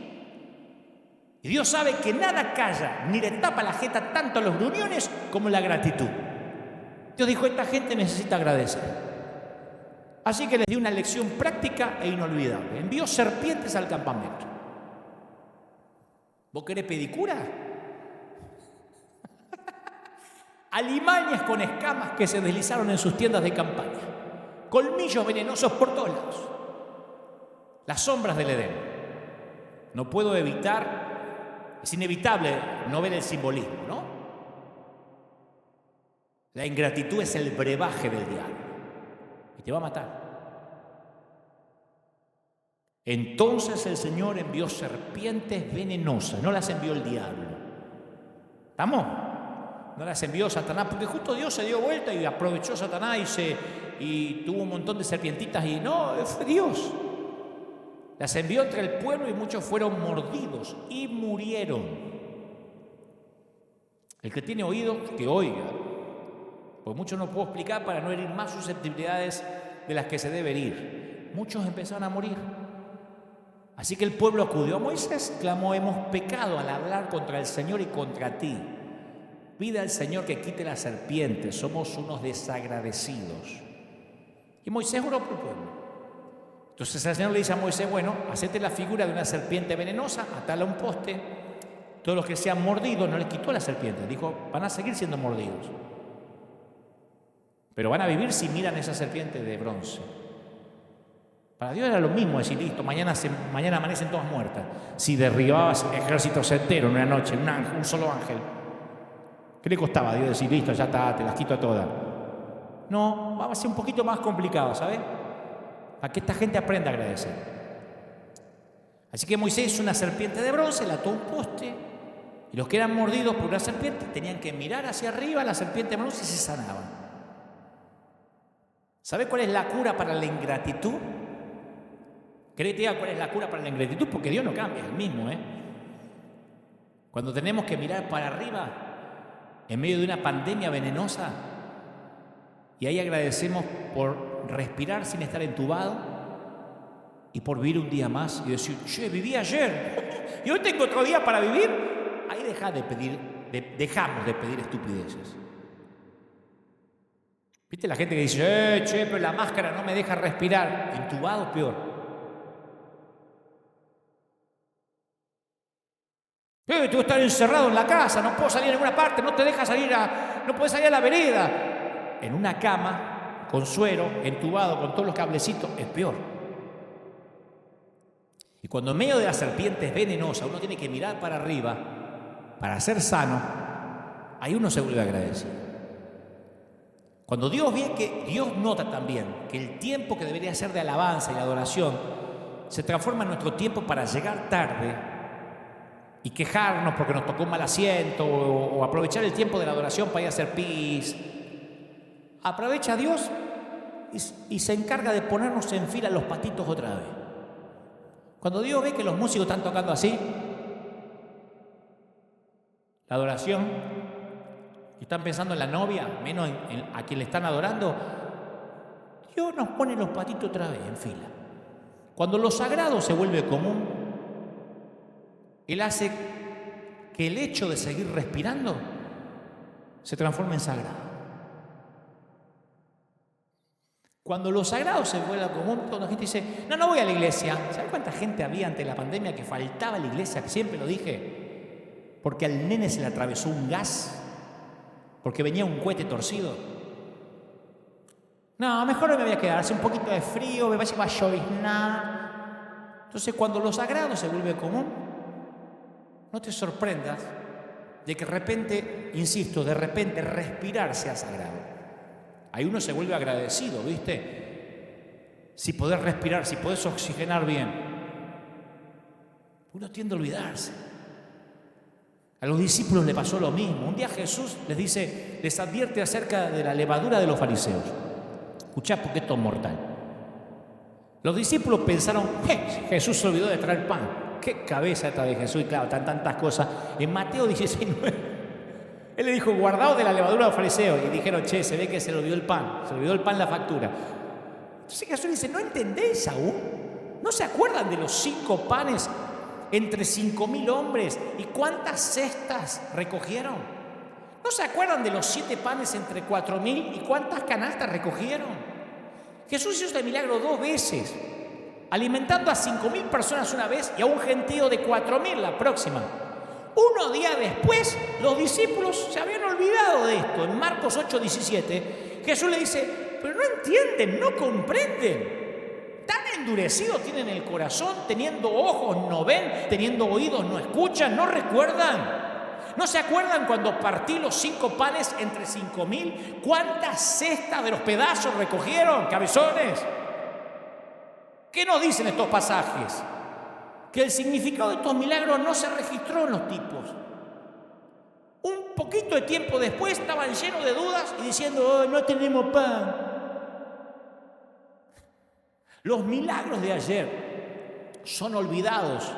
Y Dios sabe que nada calla ni le tapa la jeta tanto a los gruñones como la gratitud. Dios dijo: esta gente necesita agradecer. Así que les dio una lección práctica e inolvidable. Envió serpientes al campamento. ¿Vos querés pedicura? Alimañas con escamas que se deslizaron en sus tiendas de campaña. Colmillos venenosos por todos lados. Las sombras del Edén. No puedo evitar, es inevitable no ver el simbolismo, ¿no? La ingratitud es el brebaje del diablo y te va a matar. Entonces el Señor envió serpientes venenosas, no las envió el diablo. ¿Estamos? No las envió Satanás, porque justo Dios se dio vuelta y aprovechó Satanás y tuvo un montón de serpientitas, y no, fue Dios. Las envió entre el pueblo y muchos fueron mordidos y murieron. El que tiene oído, que oiga. Pues mucho no puedo explicar para no herir más susceptibilidades de las que se debe herir. Muchos empezaron a morir. Así que el pueblo acudió a Moisés, clamó: hemos pecado al hablar contra el Señor y contra ti. Pide al Señor que quite la serpiente, somos unos desagradecidos. Y Moisés oró por el pueblo. Entonces el Señor le dice a Moisés: bueno, hacete la figura de una serpiente venenosa, atala a un poste. Todos los que sean mordidos, no les quitó la serpiente, dijo: van a seguir siendo mordidos, pero van a vivir si miran esa serpiente de bronce. Para Dios era lo mismo decir: listo, mañana amanecen todas muertas. Si derribabas ejércitos enteros en una noche, un solo ángel, ¿qué le costaba a Dios decir: listo, ya está, te las quito a todas? No, va a ser un poquito más complicado, ¿sabes? Para que esta gente aprenda a agradecer. Así que Moisés hizo una serpiente de bronce, la ató a un poste, y los que eran mordidos por una serpiente tenían que mirar hacia arriba a la serpiente de bronce y se sanaban. ¿Sabes cuál es la cura para la ingratitud? ¿Querés que te diga cuál es la cura para la ingratitud? Porque Dios no cambia, es el mismo, ¿eh? Cuando tenemos que mirar para arriba en medio de una pandemia venenosa y ahí agradecemos por respirar sin estar entubado y por vivir un día más y decir: che, viví ayer y hoy tengo otro día para vivir. Ahí dejamos de pedir estupideces. ¿Viste la gente que dice: che, pero la máscara no me deja respirar? Entubado peor. Tengo que estar encerrado en la casa, no puedo salir a ninguna parte, no te deja salir no puedes salir a la vereda. En una cama, con suero, entubado, con todos los cablecitos, es peor. Y cuando en medio de la serpiente es venenosa, uno tiene que mirar para arriba para ser sano, ahí uno se vuelve agradecido. Cuando Dios nota también que el tiempo que debería ser de alabanza y de adoración se transforma en nuestro tiempo para llegar tarde y quejarnos porque nos tocó un mal asiento o aprovechar el tiempo de la adoración para ir a hacer pis. Aprovecha a Dios y se encarga de ponernos en fila los patitos otra vez. Cuando Dios ve que los músicos están tocando así, la adoración, y están pensando en la novia, menos a quien le están adorando, Dios nos pone los patitos otra vez en fila. Cuando lo sagrado se vuelve común, Él hace que el hecho de seguir respirando se transforme en sagrado. Cuando lo sagrado se vuelve común, toda la gente dice: no voy a la iglesia. ¿Sabes cuánta gente había ante la pandemia que faltaba a la iglesia? Que siempre lo dije, porque al nene se le atravesó un gas, porque venía un cohete torcido. No, mejor no me voy a quedar, hace un poquito de frío, me va a lloviznar. Entonces, cuando lo sagrado se vuelve común, no te sorprendas de que de repente respirar sea sagrado. Ahí uno se vuelve agradecido, ¿viste? Si podés respirar, si podés oxigenar bien. Uno tiende a olvidarse. A los discípulos le pasó lo mismo. Un día Jesús les advierte acerca de la levadura de los fariseos. Escuchá, porque esto es mortal. Los discípulos pensaron: Jesús se olvidó de traer pan. Qué cabeza esta de Jesús. Y claro, tantas cosas. En Mateo 16:9, Él le dijo: guardaos de la levadura de los fariseos. Y dijeron: che, se ve que se le olvidó el pan. Se le olvidó el pan la factura. Entonces Jesús dice: ¿no entendéis aún? ¿No se acuerdan de los 5 panes entre 5.000 hombres? ¿Y cuántas cestas recogieron? ¿No se acuerdan de los 7 panes entre 4.000? ¿Y cuántas canastas recogieron? Jesús hizo este milagro 2 veces, alimentando a 5.000 personas una vez y a un gentío de 4.000 la próxima. 1 día después, los discípulos se habían olvidado de esto. En Marcos 8:17, Jesús le dice: pero no entienden, no comprenden. Tan endurecidos tienen el corazón, teniendo ojos no ven, teniendo oídos no escuchan, no recuerdan. ¿No se acuerdan cuando partí los 5 panes entre 5.000? ¿Cuántas cestas de los pedazos recogieron, cabezones? ¿Qué nos dicen estos pasajes? Que el significado de estos milagros no se registró en los tipos. Un poquito de tiempo después estaban llenos de dudas y diciendo: no tenemos pan. Los milagros de ayer son olvidados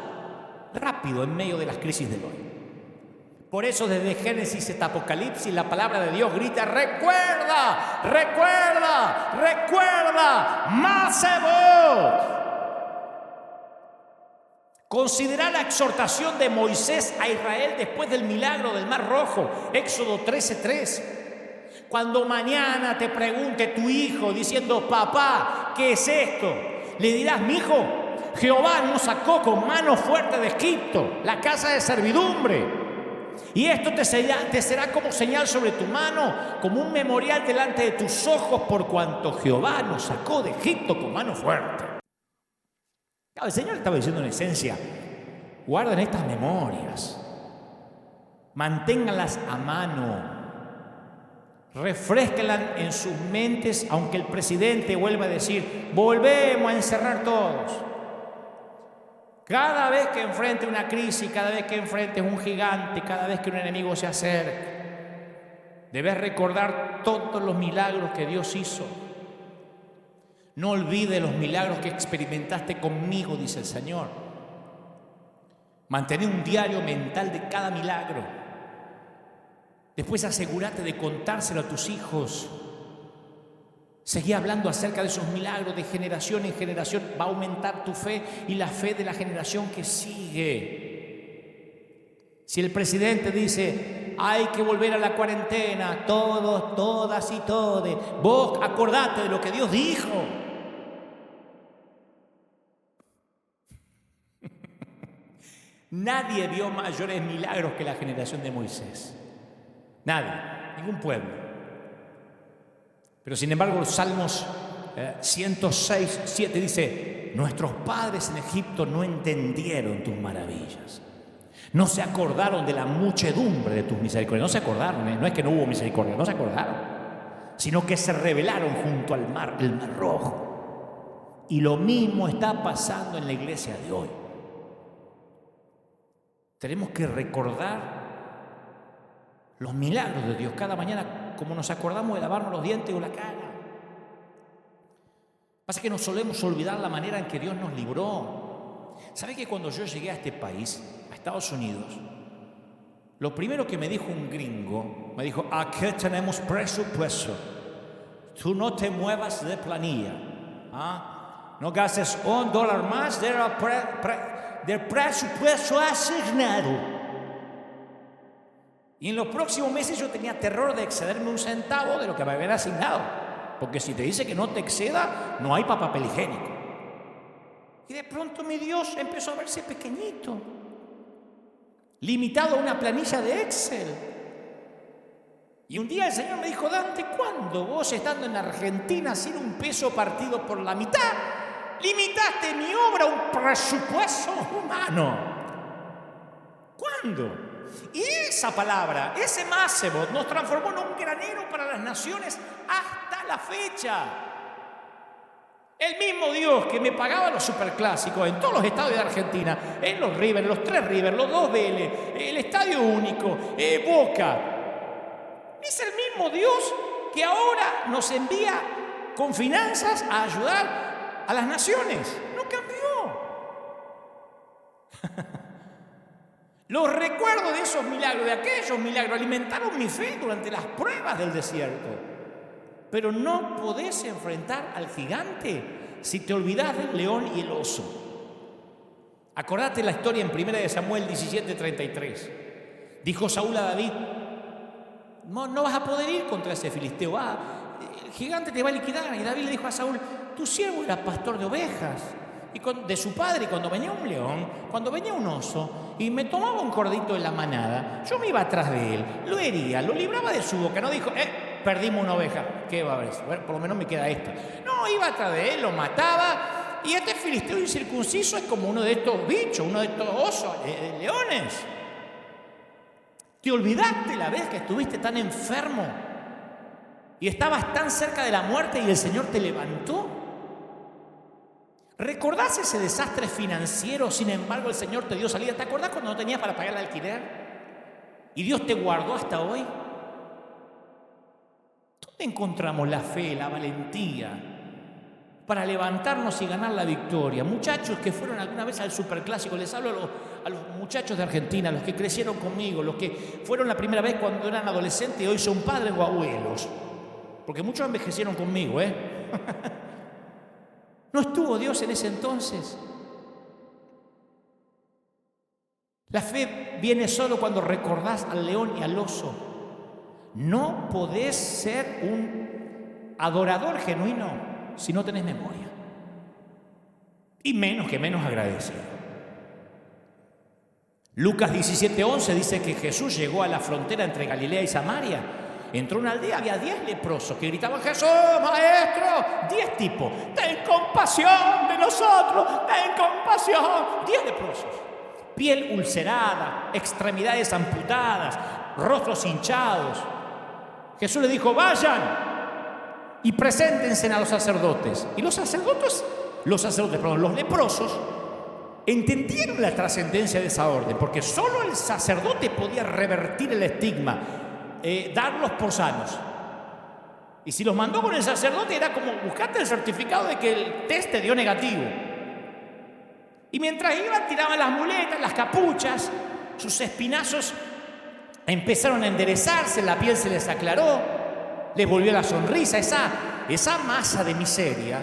rápido en medio de las crisis de hoy. Por eso desde Génesis hasta Apocalipsis la palabra de Dios grita: recuerda, recuerda, recuerda, Masebot. Considera la exhortación de Moisés a Israel después del milagro del Mar Rojo, Éxodo 13:3. Cuando mañana te pregunte tu hijo diciendo: papá, ¿qué es esto?, le dirás: mi hijo, Jehová nos sacó con mano fuerte de Egipto, la casa de servidumbre. Y esto te será como señal sobre tu mano, como un memorial delante de tus ojos, por cuanto Jehová nos sacó de Egipto con mano fuerte. El Señor estaba diciendo en esencia: guarden estas memorias, manténganlas a mano, refrésquenlas en sus mentes, aunque el presidente vuelva a decir: volvemos a encerrar todos. Cada vez que enfrente una crisis, cada vez que enfrentes un gigante, cada vez que un enemigo se acerque, debes recordar todos los milagros que Dios hizo. No olvides los milagros que experimentaste conmigo, dice el Señor. Mantén un diario mental de cada milagro. Después asegúrate de contárselo a tus hijos. Seguí hablando acerca de esos milagros de generación en generación. Va a aumentar tu fe y la fe de la generación que sigue. Si el presidente dice: hay que volver a la cuarentena, todos, todas y todes, vos acordate de lo que Dios dijo. Nadie vio mayores milagros que la generación de Moisés. Nadie, ningún pueblo. Pero sin embargo, los Salmos 106:7 dice: nuestros padres en Egipto no entendieron tus maravillas. No se acordaron de la muchedumbre de tus misericordias. No se acordaron, no es que no hubo misericordia, no se acordaron, sino que se rebelaron junto al mar, el Mar Rojo. Y lo mismo está pasando en la iglesia de hoy. Tenemos que recordar los milagros de Dios cada mañana, como nos acordamos de lavarnos los dientes o la cara. Pasa que nos solemos olvidar la manera en que Dios nos libró. ¿Sabe que cuando yo llegué a este país, a Estados Unidos, lo primero que me dijo un gringo, me dijo: aquí tenemos presupuesto, tú no te muevas de planilla, no gastes $1 más del presupuesto asignado. Y en los próximos meses yo tenía terror de excederme un centavo de lo que me habían asignado, porque si te dice que no te exceda, no hay para papel higiénico. Y de pronto mi Dios empezó a verse pequeñito, limitado a una planilla de Excel. Y un día el Señor me dijo: Dante, ¿cuándo vos, estando en Argentina sin un peso partido por la mitad, limitaste mi obra a un presupuesto humano? ¿Cuándo? Y esa palabra, ese Masebot, nos transformó en un granero para las naciones hasta la fecha. El mismo Dios que me pagaba los superclásicos en todos los estadios de Argentina, en los River, los 3 River, los 2 Vélez, el Estadio Único, Boca, es el mismo Dios que ahora nos envía con finanzas a ayudar a las naciones. No cambió. Los recuerdos de esos milagros, de aquellos milagros, alimentaron mi fe durante las pruebas del desierto. Pero no podés enfrentar al gigante si te olvidás del león y el oso. Acordate la historia en 1 Samuel 17:33. Dijo Saúl a David: no vas a poder ir contra ese filisteo, el gigante te va a liquidar. Y David le dijo a Saúl: tu siervo era pastor de ovejas de su padre, y cuando venía un león, cuando venía un oso y me tomaba un cordito de la manada, yo me iba atrás de él, lo hería, lo libraba de su boca. No dijo: perdimos una oveja, ¿qué va a haber? Bueno, por lo menos me queda esta. No, iba atrás de él, lo mataba. Y este filisteo incircunciso es como uno de estos bichos, uno de estos osos, leones. ¿Te olvidaste la vez que estuviste tan enfermo y estabas tan cerca de la muerte y el Señor te levantó? ¿Recordás ese desastre financiero? Sin embargo, el Señor te dio salida. ¿Te acordás cuando no tenías para pagar el alquiler? Y Dios te guardó hasta hoy. ¿Dónde encontramos la fe, la valentía para levantarnos y ganar la victoria. Muchachos que fueron alguna vez al Superclásico, les hablo a los muchachos de Argentina, los que crecieron conmigo, los que fueron la primera vez cuando eran adolescentes y hoy son padres o abuelos, porque muchos envejecieron conmigo, ¿No estuvo Dios en ese entonces? La fe viene solo cuando recordás al león y al oso. No podés ser un adorador genuino si no tenés memoria. Y menos agradecido. Lucas 17:11 dice que Jesús llegó a la frontera entre Galilea y Samaria. Entró a una aldea, había 10 leprosos que gritaban: ¡Jesús, maestro! 10 tipos. ¡Ten compasión de nosotros! ¡Ten compasión! 10 leprosos. Piel ulcerada, extremidades amputadas, rostros hinchados. Jesús le dijo: vayan y preséntense a los sacerdotes. Y los leprosos entendieron la trascendencia de esa orden, porque solo el sacerdote podía revertir el estigma, darlos por sanos. Y si los mandó con el sacerdote, era como: buscate el certificado de que el test te dio negativo. Y mientras iban, tiraban las muletas, las capuchas, sus espinazos empezaron a enderezarse, la piel se les aclaró, les volvió la sonrisa. Esa masa de miseria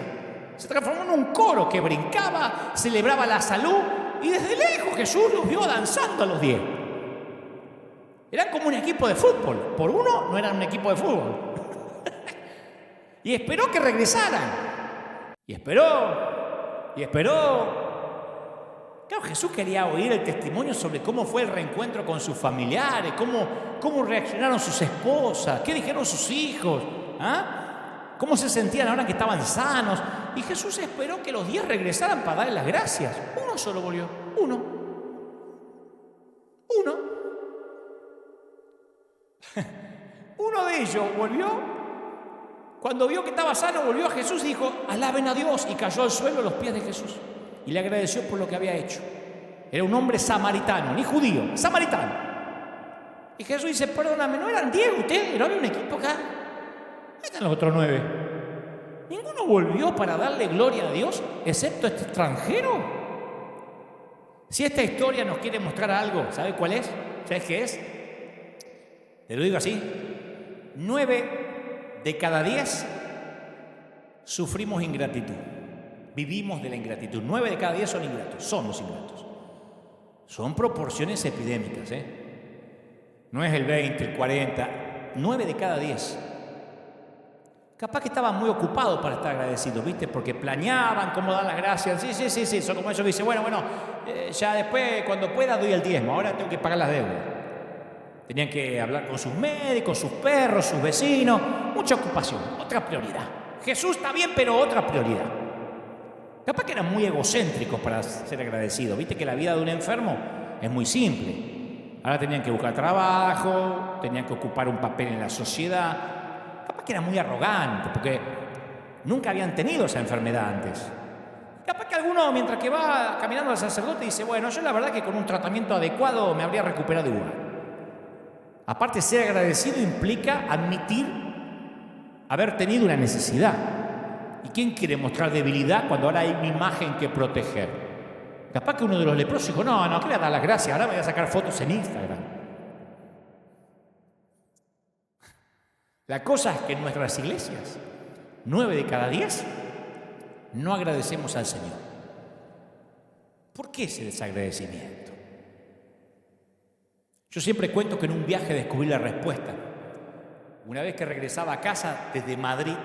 se transformó en un coro que brincaba, celebraba la salud, y desde lejos Jesús los vio danzando a los 10. Eran como un equipo de fútbol. Por uno no eran un equipo de fútbol. Y esperó que regresaran. Y esperó. Claro, Jesús quería oír el testimonio sobre cómo fue el reencuentro con sus familiares, cómo reaccionaron sus esposas, qué dijeron sus hijos, cómo se sentían ahora que estaban sanos. Y Jesús esperó que los 10 regresaran para darle las gracias. Uno solo volvió. Uno. Uno de ellos volvió. Cuando vio que estaba sano, volvió a Jesús y dijo: alaben a Dios. Y cayó al suelo a los pies de Jesús. Y le agradeció por lo que había hecho. Era un hombre samaritano, ni judío, samaritano. Y Jesús dice: perdóname, ¿no eran 10 ustedes? ¿No había un equipo acá? ¿Dónde están los otros 9? ¿Ninguno volvió para darle gloria a Dios, excepto este extranjero? Si esta historia nos quiere mostrar algo, ¿sabe cuál es? ¿Sabes qué es? Te lo digo así: 9 de cada 10 sufrimos ingratitud. Vivimos de la ingratitud. 9 de cada 10 son ingratos. Somos ingratos. Son proporciones epidémicas, No es el 20, el 40. 9 de cada 10. Capaz que estaban muy ocupados para estar agradecidos, ¿viste? Porque planeaban cómo dar las gracias. Sí. Son como ellos que dicen: bueno, ya después, cuando pueda, doy el diezmo. Ahora tengo que pagar las deudas. Tenían que hablar con sus médicos, sus perros, sus vecinos. Mucha ocupación. Otra prioridad. Jesús está bien, pero otra prioridad. Capaz que eran muy egocéntricos para ser agradecidos. Viste que la vida de un enfermo es muy simple. Ahora tenían que buscar trabajo, tenían que ocupar un papel en la sociedad. Capaz que eran muy arrogantes, porque nunca habían tenido esa enfermedad antes. Capaz que alguno, mientras que va caminando al sacerdote, dice: bueno, yo la verdad que con un tratamiento adecuado me habría recuperado igual. Aparte, ser agradecido implica admitir haber tenido una necesidad. ¿Y quién quiere mostrar debilidad cuando ahora hay una imagen que proteger? Capaz que uno de los leprosos dijo: no, quería dar las gracias, ahora me voy a sacar fotos en Instagram. La cosa es que en nuestras iglesias, 9 de cada 10 no agradecemos al Señor. ¿Por qué ese desagradecimiento? Yo siempre cuento que en un viaje descubrí la respuesta. Una vez que regresaba a casa desde Madrid,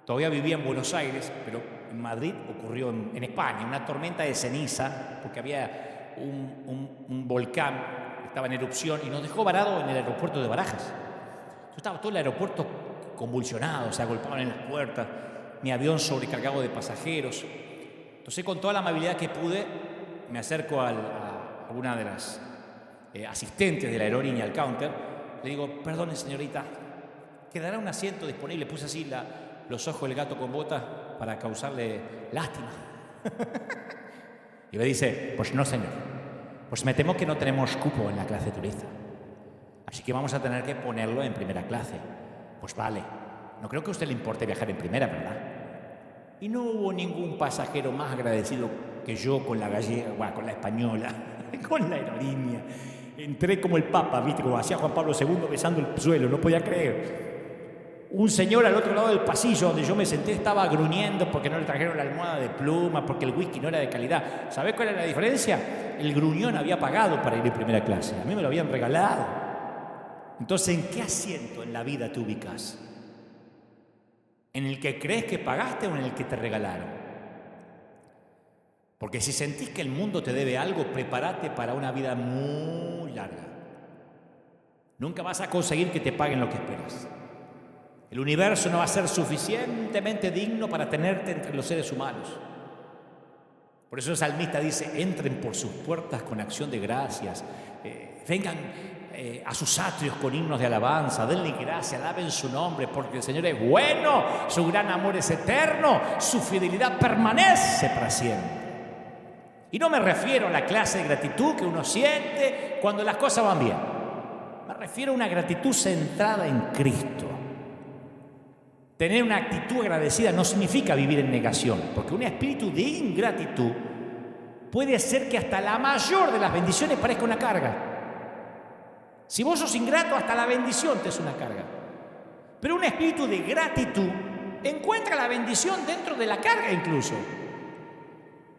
todavía vivía en Buenos Aires, pero en Madrid ocurrió en España una tormenta de ceniza, porque había un volcán, estaba en erupción y nos dejó varado en el aeropuerto de Barajas. Yo estaba todo el aeropuerto convulsionado, se agolpaban en las puertas, mi avión sobrecargado de pasajeros. Entonces, con toda la amabilidad que pude, me acerco a una de las asistentes de la aerolínea, al counter. Le digo: perdone, señorita, ¿quedará un asiento disponible? Puse así los ojos del gato con botas para causarle lástima. Y me dice: pues no, señor, pues me temo que no tenemos cupo en la clase turista, así que vamos a tener que ponerlo en primera clase. Pues vale, no creo que a usted le importe viajar en primera, ¿verdad? Y no hubo ningún pasajero más agradecido que yo con la gallega, bueno, con la española, con la aerolínea. Entré como el Papa, ¿viste? Como hacía Juan Pablo II besando el suelo, no podía creer. Un señor al otro lado del pasillo donde yo me senté estaba gruñendo porque no le trajeron la almohada de pluma, porque el whisky no era de calidad. ¿Sabés cuál era la diferencia? El gruñón había pagado para ir en primera clase. A mí me lo habían regalado. Entonces, ¿en qué asiento en la vida te ubicas? ¿En el que crees que pagaste o en el que te regalaron? Porque si sentís que el mundo te debe algo, prepárate para una vida muy larga. Nunca vas a conseguir que te paguen lo que esperas. El universo no va a ser suficientemente digno para tenerte entre los seres humanos. Por eso el salmista dice, entren por sus puertas con acción de gracias, vengan a sus atrios con himnos de alabanza, denle gracias, alaben su nombre, porque el Señor es bueno, su gran amor es eterno, su fidelidad permanece para siempre. Y no me refiero a la clase de gratitud que uno siente cuando las cosas van bien. Me refiero a una gratitud centrada en Cristo. Tener una actitud agradecida no significa vivir en negación, porque un espíritu de ingratitud puede hacer que hasta la mayor de las bendiciones parezca una carga. Si vos sos ingrato, hasta la bendición te es una carga. Pero un espíritu de gratitud encuentra la bendición dentro de la carga incluso.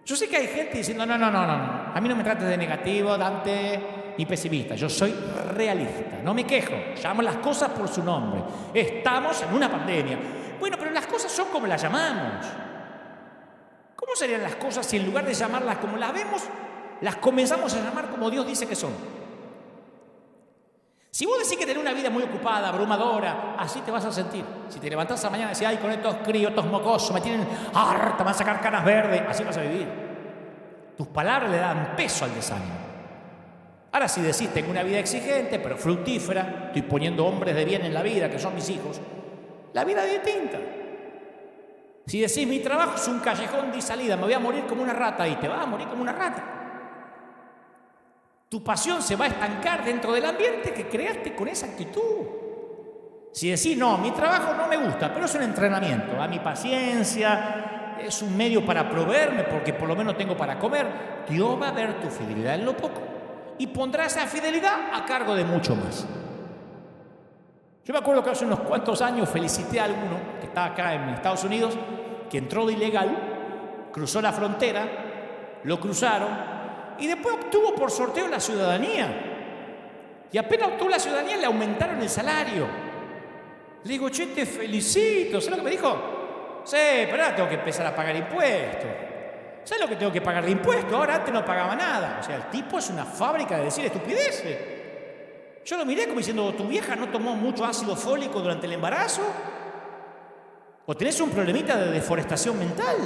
Yo sé que hay gente diciendo, no, a mí no me trates de negativo, Dante, ni pesimista. Yo soy realista, no me quejo, llamo las cosas por su nombre. Estamos en una pandemia. Bueno, pero las cosas son como las llamamos. ¿Cómo serían las cosas si en lugar de llamarlas como las vemos, las comenzamos a llamar como Dios dice que son? Si vos decís que tenés una vida muy ocupada, abrumadora, así te vas a sentir. Si te levantás a la mañana y decís, ay, con estos críos, estos mocosos, me tienen harta, me van a sacar canas verdes, así vas a vivir. Tus palabras le dan peso al desánimo. Ahora, si decís, tengo una vida exigente, pero fructífera, estoy poniendo hombres de bien en la vida, que son mis hijos, la vida es distinta. Si decís, mi trabajo es un callejón de salida, me voy a morir como una rata, y te vas a morir como una rata. Tu pasión se va a estancar dentro del ambiente que creaste con esa actitud. Si decís, no, mi trabajo no me gusta, pero es un entrenamiento, a mi paciencia, es un medio para proveerme, porque por lo menos tengo para comer, Dios va a ver tu fidelidad en lo poco y pondrá esa fidelidad a cargo de mucho más. Yo me acuerdo que hace unos cuantos años felicité a alguno que estaba acá en Estados Unidos, que entró de ilegal, cruzó la frontera, lo cruzaron, y después obtuvo por sorteo la ciudadanía. Y apenas obtuvo la ciudadanía le aumentaron el salario. Le digo, che, te felicito. ¿Sabes lo que me dijo? Sí, pero ahora tengo que empezar a pagar impuestos. ¿Sabes lo que tengo que pagar de impuestos? Ahora antes no pagaba nada. O sea, el tipo es una fábrica de decir estupideces. Yo lo miré como diciendo, ¿tu vieja no tomó mucho ácido fólico durante el embarazo? ¿O tenés un problemita de deforestación mental?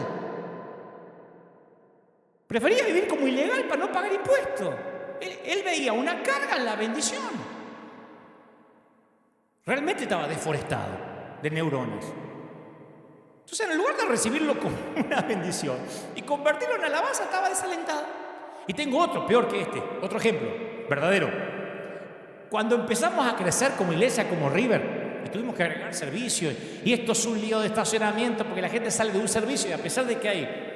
Prefería vivir como ilegal para no pagar impuestos. Él veía una carga en la bendición. Realmente estaba deforestado de neuronas. Entonces, en lugar de recibirlo como una bendición y convertirlo en alabanza, estaba desalentado. Y tengo otro, peor que este, otro ejemplo, verdadero. Cuando empezamos a crecer como iglesia, como River, y tuvimos que agregar servicios, y esto es un lío de estacionamiento porque la gente sale de un servicio y a pesar de que hay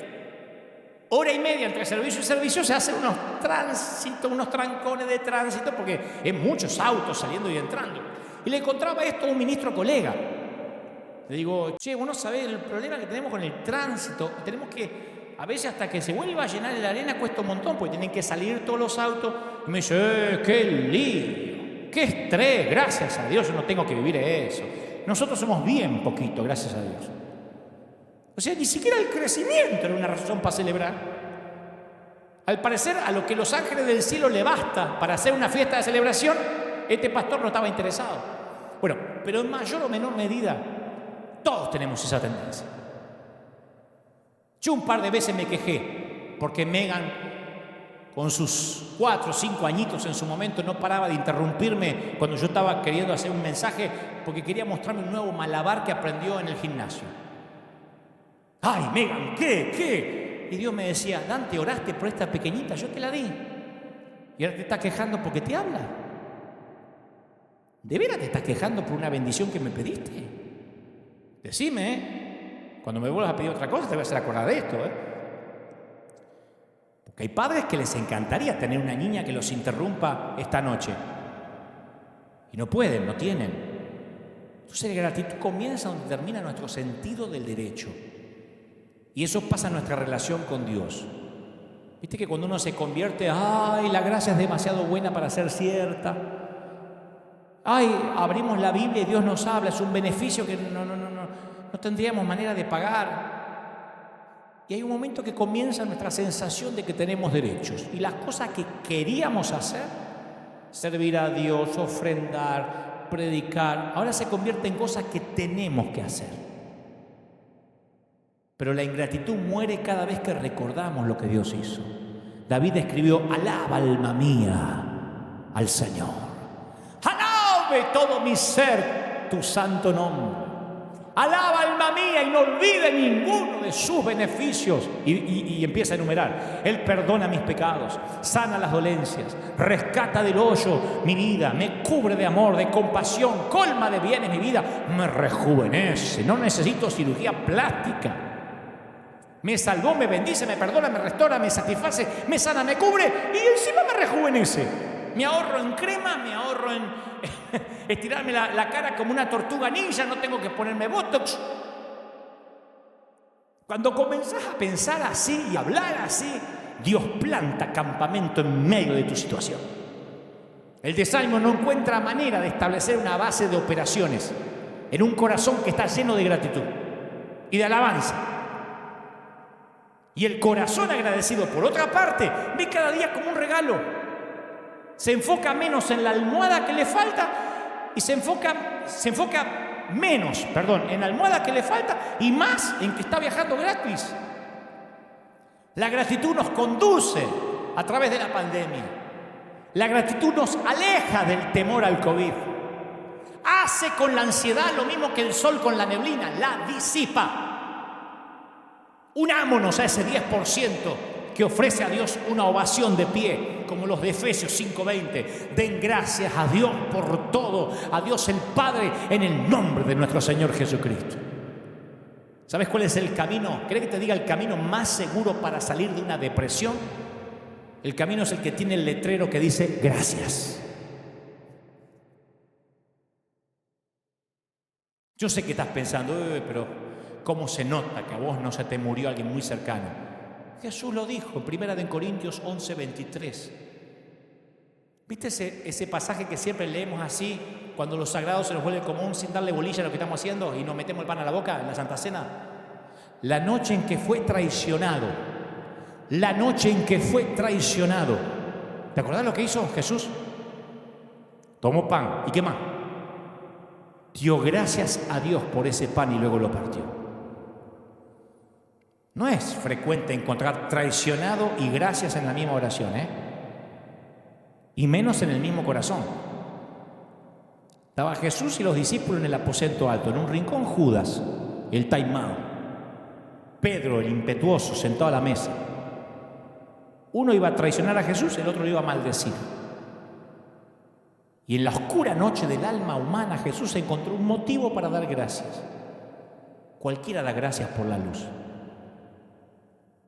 hora y media entre servicio y servicio, se hacen unos tránsitos, unos trancones de tránsito, porque hay muchos autos saliendo y entrando. Y le encontraba esto a un ministro colega. Le digo, che, vos no sabés el problema que tenemos con el tránsito. Tenemos que, a veces hasta que se vuelva a llenar la arena cuesta un montón, porque tienen que salir todos los autos. Y me dice, qué lío, qué estrés, gracias a Dios yo no tengo que vivir eso. Nosotros somos bien poquito, gracias a Dios. O sea, ni siquiera el crecimiento era una razón para celebrar. Al parecer, a lo que los ángeles del cielo le basta para hacer una fiesta de celebración, este pastor no estaba interesado. Bueno, pero en mayor o menor medida, todos tenemos esa tendencia. Yo un par de veces me quejé porque Megan, con sus 4 o 5 añitos en su momento, no paraba de interrumpirme cuando yo estaba queriendo hacer un mensaje porque quería mostrarme un nuevo malabar que aprendió en el gimnasio. ¡Ay, Megan! ¿Qué? Y Dios me decía, Dante, oraste por esta pequeñita, yo te la di. Y ahora te estás quejando porque te habla. ¿De veras te estás quejando por una bendición que me pediste? Decime, Cuando me vuelvas a pedir otra cosa te voy a hacer acordar de esto, Porque hay padres que les encantaría tener una niña que los interrumpa esta noche. Y no pueden, no tienen. Entonces la gratitud comienza donde termina nuestro sentido del derecho. Y eso pasa en nuestra relación con Dios. Viste que cuando uno se convierte, ¡ay, la gracia es demasiado buena para ser cierta! ¡Ay, abrimos la Biblia y Dios nos habla! Es un beneficio que no tendríamos manera de pagar. Y hay un momento que comienza nuestra sensación de que tenemos derechos. Y las cosas que queríamos hacer, servir a Dios, ofrendar, predicar, ahora se convierte en cosas que tenemos que hacer. Pero la ingratitud muere cada vez que recordamos lo que Dios hizo. David escribió: alaba, alma mía, al Señor. Alabe todo mi ser tu santo nombre. Alaba, alma mía, y no olvide ninguno de sus beneficios. Y empieza a enumerar. Él perdona mis pecados, sana las dolencias, rescata del hoyo mi vida, me cubre de amor, de compasión, colma de bienes mi vida, me rejuvenece. No necesito cirugía plástica. Me salvó, me bendice, me perdona, me restaura, me satisface, me sana, me cubre y encima me rejuvenece. Me ahorro en crema, me ahorro en estirarme la cara como una tortuga ninja, no tengo que ponerme botox. Cuando comenzás a pensar así y hablar así, Dios planta campamento en medio de tu situación. El desánimo no encuentra manera de establecer una base de operaciones en un corazón que está lleno de gratitud y de alabanza. Y el corazón agradecido, por otra parte, ve cada día como un regalo. Se enfoca menos en la almohada que le falta y se enfoca menos en la almohada que le falta y más en que está viajando gratis. La gratitud nos conduce a través de la pandemia. La gratitud nos aleja del temor al COVID. Hace con la ansiedad lo mismo que el sol con la neblina, la disipa. Unámonos a ese 10% que ofrece a Dios una ovación de pie, como los de Efesios 5:20. Den gracias a Dios por todo, a Dios el Padre, en el nombre de nuestro Señor Jesucristo. ¿Sabes cuál es el camino? ¿Querés que te diga el camino más seguro para salir de una depresión? El camino es el que tiene el letrero que dice gracias. Yo sé que estás pensando, pero ¿cómo se nota que a vos no se te murió alguien muy cercano? Jesús lo dijo en 1 Corintios 11:23. ¿Viste ese pasaje que siempre leemos así, cuando lo sagrado se nos vuelve común sin darle bolilla a lo que estamos haciendo y nos metemos el pan a la boca en la Santa Cena? La noche en que fue traicionado. La noche en que fue traicionado. ¿Te acordás lo que hizo Jesús? Tomó pan. ¿Y qué más? Dio gracias a Dios por ese pan y luego lo partió. No es frecuente encontrar traicionado y gracias en la misma oración, y menos en el mismo corazón. Estaba Jesús y los discípulos en el aposento alto, en un rincón Judas, el taimado, Pedro, el impetuoso, sentado a la mesa. Uno iba a traicionar a Jesús, el otro lo iba a maldecir. Y en la oscura noche del alma humana, Jesús encontró un motivo para dar gracias. Cualquiera da gracias por la luz.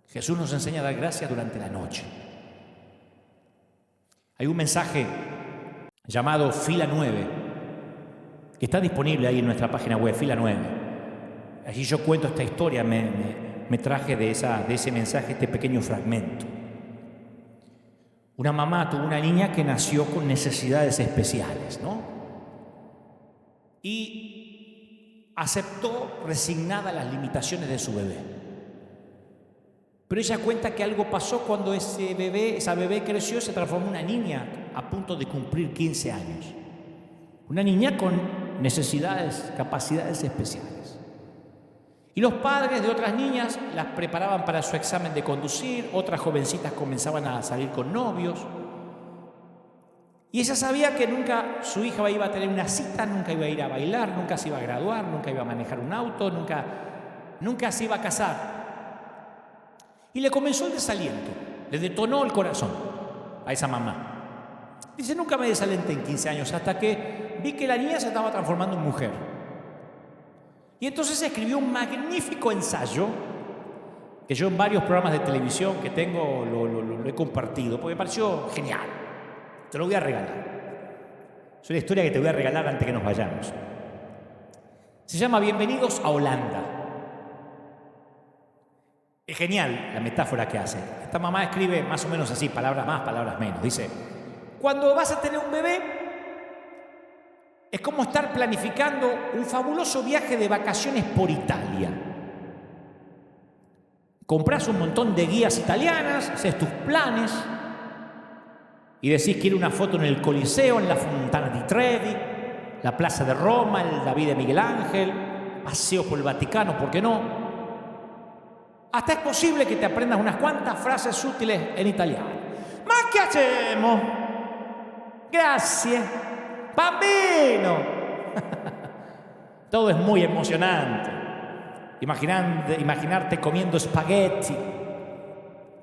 Jesús nos enseña a dar gracias durante la noche. Hay un mensaje llamado Fila 9, que está disponible ahí en nuestra página web, Fila 9. Allí yo cuento esta historia, me traje de ese mensaje este pequeño fragmento. Una mamá tuvo una niña que nació con necesidades especiales, ¿no? Y aceptó resignada las limitaciones de su bebé. Pero ella cuenta que algo pasó cuando esa bebé creció, se transformó en una niña a punto de cumplir 15 años. Una niña con necesidades, capacidades especiales. Y los padres de otras niñas las preparaban para su examen de conducir, otras jovencitas comenzaban a salir con novios. Y ella sabía que nunca su hija iba a tener una cita, nunca iba a ir a bailar, nunca se iba a graduar, nunca iba a manejar un auto, nunca se iba a casar. Y le comenzó el desaliento, le detonó el corazón a esa mamá. Dice, nunca me desalenté en 15 años hasta que vi que la niña se estaba transformando en mujer. Y entonces escribió un magnífico ensayo que yo en varios programas de televisión que tengo lo he compartido, porque me pareció genial. Te lo voy a regalar. Es una historia que te voy a regalar antes que nos vayamos. Se llama Bienvenidos a Holanda. Es genial la metáfora que hace. Esta mamá escribe más o menos así, palabras más, palabras menos. Dice, cuando vas a tener un bebé, es como estar planificando un fabuloso viaje de vacaciones por Italia. Comprás un montón de guías italianas, haces tus planes y decís quiero una foto en el Coliseo, en la Fontana di Trevi, la Plaza de Roma, el David de Miguel Ángel, paseo por el Vaticano, ¿por qué no? Hasta es posible que te aprendas unas cuantas frases útiles en italiano. Ma che hacemos? Grazie. Bambino. Todo es muy emocionante. Imaginarte comiendo espagueti,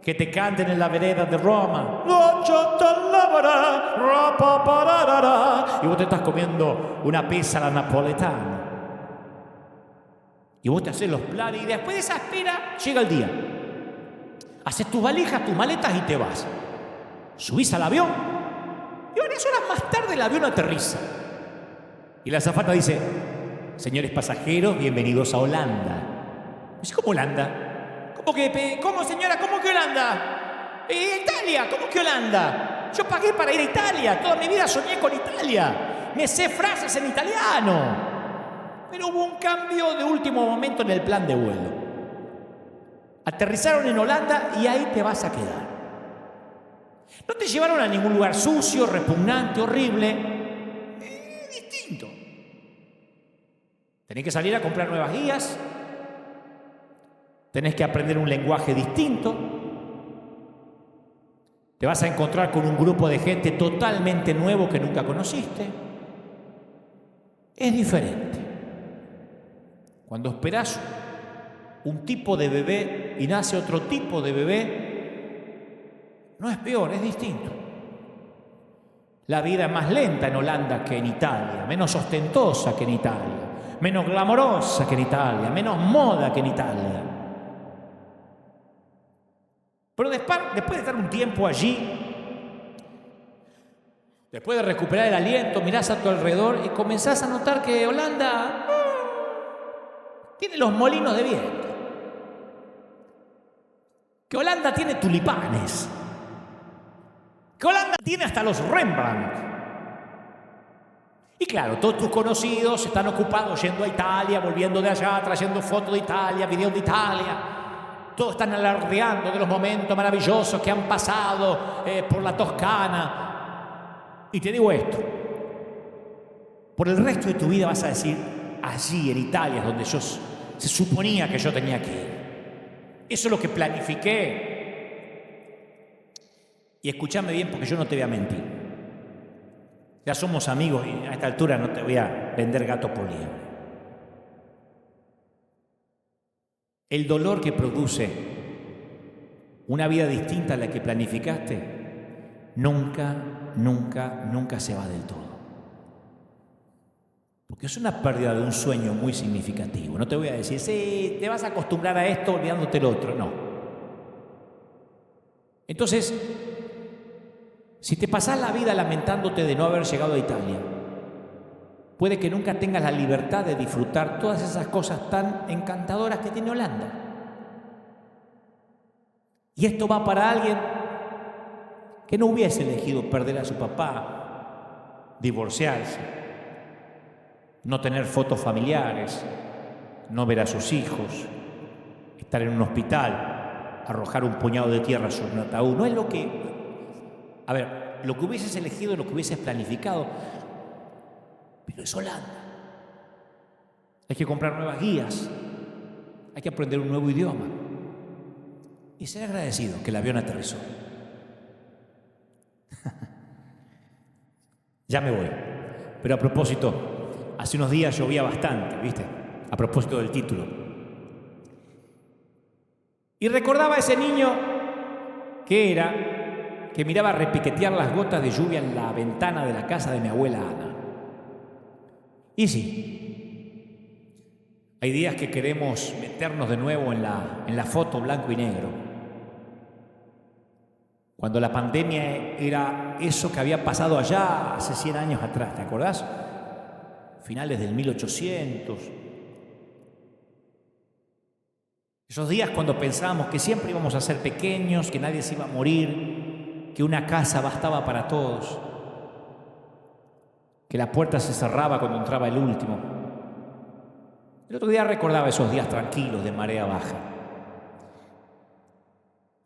que te canten en la vereda de Roma. Y vos te estás comiendo una pizza a la napoletana. Y vos te haces los planes y después de esa espera llega el día. Haces tus valijas, tus maletas y te vas. Subís al avión y varias horas más tarde el avión aterriza. Y la azafata dice, señores pasajeros, bienvenidos a Holanda. Dice, ¿cómo Holanda? ¿Cómo señora? ¿Cómo que Holanda? Italia, ¿cómo que Holanda? Yo pagué para ir a Italia, toda mi vida soñé con Italia. Me sé frases en italiano. Pero hubo un cambio de último momento en el plan de vuelo. Aterrizaron en Holanda y ahí te vas a quedar. No te llevaron a ningún lugar sucio, repugnante, horrible. Distinto. Tenés que salir a comprar nuevas guías. Tenés que aprender un lenguaje distinto. Te vas a encontrar con un grupo de gente totalmente nuevo que nunca conociste. Es diferente. Cuando esperás un tipo de bebé y nace otro tipo de bebé, no es peor, es distinto. La vida es más lenta en Holanda que en Italia, menos ostentosa que en Italia, menos glamorosa que en Italia, menos moda que en Italia. Pero después de estar un tiempo allí, después de recuperar el aliento, mirás a tu alrededor y comenzás a notar que Holanda tiene los molinos de viento. Que Holanda tiene tulipanes. Que Holanda tiene hasta los Rembrandt. Y claro, todos tus conocidos están ocupados yendo a Italia, volviendo de allá, trayendo fotos de Italia, videos de Italia. Todos están alardeando de los momentos maravillosos que han pasado por la Toscana. Y te digo esto. Por el resto de tu vida vas a decir, allí en Italia es donde se suponía que yo tenía que ir. Eso es lo que planifiqué. Y escúchame bien porque yo no te voy a mentir. Ya somos amigos y a esta altura no te voy a vender gato por liebre. El dolor que produce una vida distinta a la que planificaste nunca se va del todo. Porque es una pérdida de un sueño muy significativo. No te voy a decir, sí, te vas a acostumbrar a esto olvidándote el otro. No. Entonces, si te pasás la vida lamentándote de no haber llegado a Italia, puede que nunca tengas la libertad de disfrutar todas esas cosas tan encantadoras que tiene Holanda. Y esto va para alguien que no hubiese elegido perder a su papá, divorciarse, no tener fotos familiares, no ver a sus hijos, estar en un hospital, arrojar un puñado de tierra sobre un ataúd. No es lo que... A ver, lo que hubieses elegido es lo que hubieses planificado, pero es Holanda. Hay que comprar nuevas guías, hay que aprender un nuevo idioma y ser agradecido que el avión aterrizó. Ya me voy, pero a propósito, hace unos días llovía bastante, ¿viste? A propósito del título. Y recordaba a ese niño que miraba repiquetear las gotas de lluvia en la ventana de la casa de mi abuela Ana. Y sí, Hay días que queremos meternos de nuevo en la foto blanco y negro. Cuando la pandemia era eso que había pasado allá hace 100 años atrás, ¿te acordás? Finales del 1800. Esos días cuando pensábamos que siempre íbamos a ser pequeños, que nadie se iba a morir, que una casa bastaba para todos, que la puerta se cerraba cuando entraba el último. El otro día recordaba esos días tranquilos de marea baja.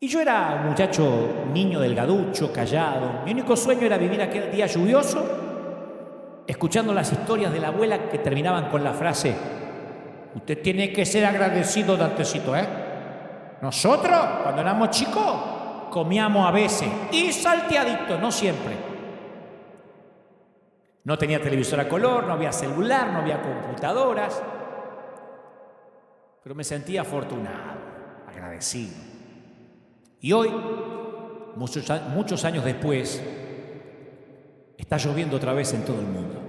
Y yo era un muchacho, niño delgaducho, callado. Mi único sueño era vivir aquel día lluvioso, escuchando las historias de la abuela que terminaban con la frase: usted tiene que ser agradecido, Dantecito, ¿eh? Nosotros, cuando éramos chicos, comíamos a veces y salteadito, no siempre. No tenía televisor a color, no había celular, no había computadoras. Pero me sentía afortunado, agradecido. Y hoy, muchos años después, está lloviendo otra vez en todo el mundo.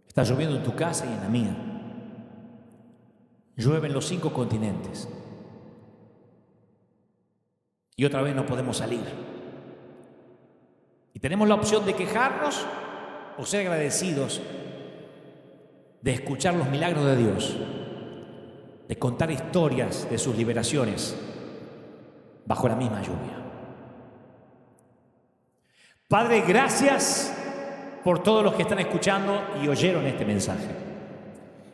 Está lloviendo en tu casa y en la mía. Llueve en los 5 continentes. Y otra vez no podemos salir. Y tenemos la opción de quejarnos o ser agradecidos, de escuchar los milagros de Dios, de contar historias de sus liberaciones bajo la misma lluvia. Padre, gracias por todos los que están escuchando y oyeron este mensaje.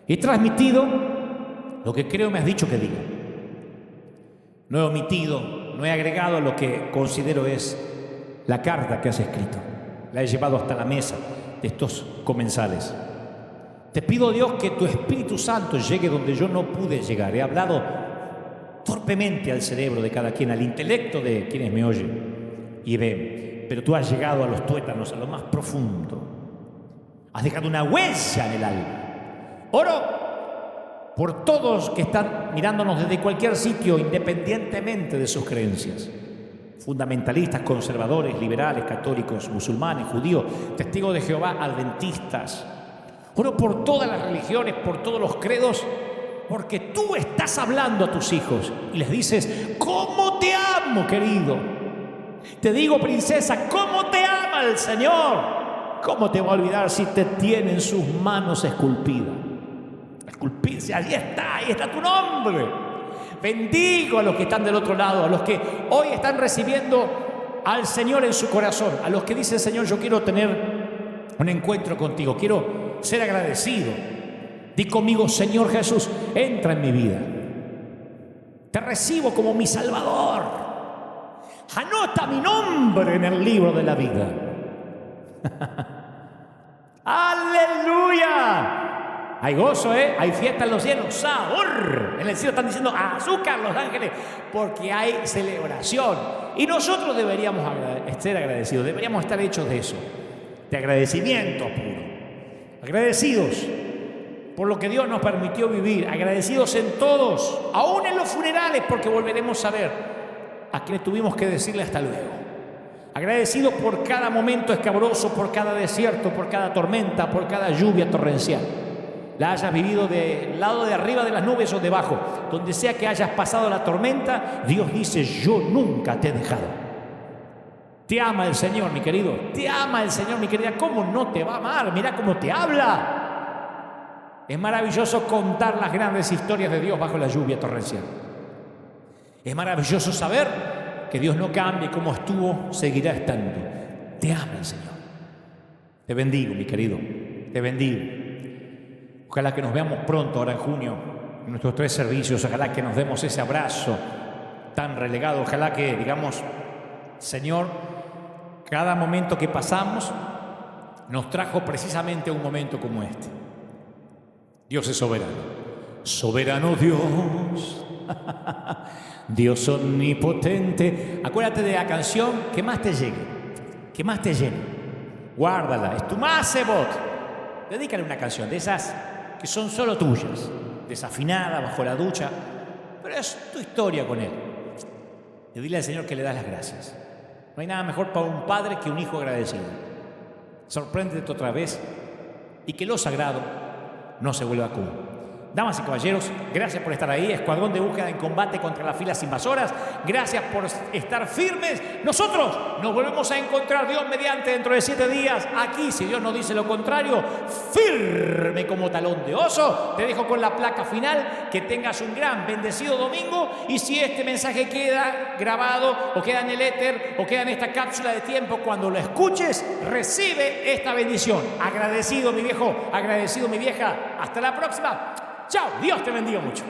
He transmitido lo que creo me has dicho que diga. No he omitido, no he agregado lo que considero es la carta que has escrito. La he llevado hasta la mesa de estos comensales. Te pido, Dios, que tu Espíritu Santo llegue donde yo no pude llegar. He hablado torpemente al cerebro de cada quien, al intelecto de quienes me oyen y ven. Pero tú has llegado a los tuétanos, a lo más profundo. Has dejado una huella en el alma. Oro por todos que están mirándonos desde cualquier sitio, independientemente de sus creencias. Fundamentalistas, conservadores, liberales, católicos, musulmanes, judíos, testigos de Jehová, adventistas. Oro por todas las religiones, por todos los credos, porque tú estás hablando a tus hijos y les dices: ¿cómo te amo, querido? Te digo, princesa, ¿cómo te ama el Señor? ¿Cómo te va a olvidar si te tiene en sus manos esculpida? Esculpirse, ahí está tu nombre. Bendigo a los que están del otro lado, a los que hoy están recibiendo al Señor en su corazón, a los que dicen: Señor, yo quiero tener un encuentro contigo, quiero ser agradecido. Di conmigo: Señor Jesús, entra en mi vida. Te recibo como mi Salvador. Anota mi nombre en el libro de la vida. ¡Aleluya! Hay gozo, hay fiesta en los cielos, sabor. En el cielo están diciendo azúcar los ángeles, porque hay celebración. Y nosotros deberíamos ser agradecidos, deberíamos estar hechos de eso, de agradecimiento puro. Agradecidos por lo que Dios nos permitió vivir, agradecidos en todos, aún en los funerales, porque volveremos a ver a quienes tuvimos que decirle hasta luego. Agradecidos por cada momento escabroso, por cada desierto, por cada tormenta, por cada lluvia torrencial. La hayas vivido del lado de arriba de las nubes o debajo, donde sea que hayas pasado la tormenta, Dios dice: yo nunca te he dejado. Te ama el Señor, mi querido. Te ama el Señor, mi querida. ¿Cómo no te va a amar? Mira cómo te habla. Es maravilloso contar las grandes historias de Dios bajo la lluvia torrencial. Es maravilloso saber que Dios no cambie, como estuvo, seguirá estando. Te ama el Señor. Te bendigo, mi querido. Te bendigo. Ojalá que nos veamos pronto ahora en junio en nuestros 3 servicios. Ojalá que nos demos ese abrazo tan relegado. Ojalá que digamos: Señor, cada momento que pasamos nos trajo precisamente a un momento como este. Dios es soberano. Soberano Dios. Dios omnipotente. Acuérdate de la canción que más te llegue, que más te llene. Guárdala. Es tu Masebot. Dedícale una canción de esas que son solo tuyas, desafinada, bajo la ducha, pero es tu historia con Él. Y dile al Señor que le das las gracias. No hay nada mejor para un padre que un hijo agradecido. Sorpréndete otra vez y que lo sagrado no se vuelva común. Damas y caballeros, gracias por estar ahí. Escuadrón de búsqueda en combate contra las filas invasoras. Gracias por estar firmes. Nosotros nos volvemos a encontrar, Dios mediante, dentro de 7 días. Aquí, si Dios no dice lo contrario, firme como talón de oso. Te dejo con la placa final. Que tengas un gran, bendecido domingo. Y si este mensaje queda grabado o queda en el éter o queda en esta cápsula de tiempo, cuando lo escuches, recibe esta bendición. Agradecido, mi viejo. Agradecido, mi vieja. Hasta la próxima. Chao, Dios te bendiga mucho.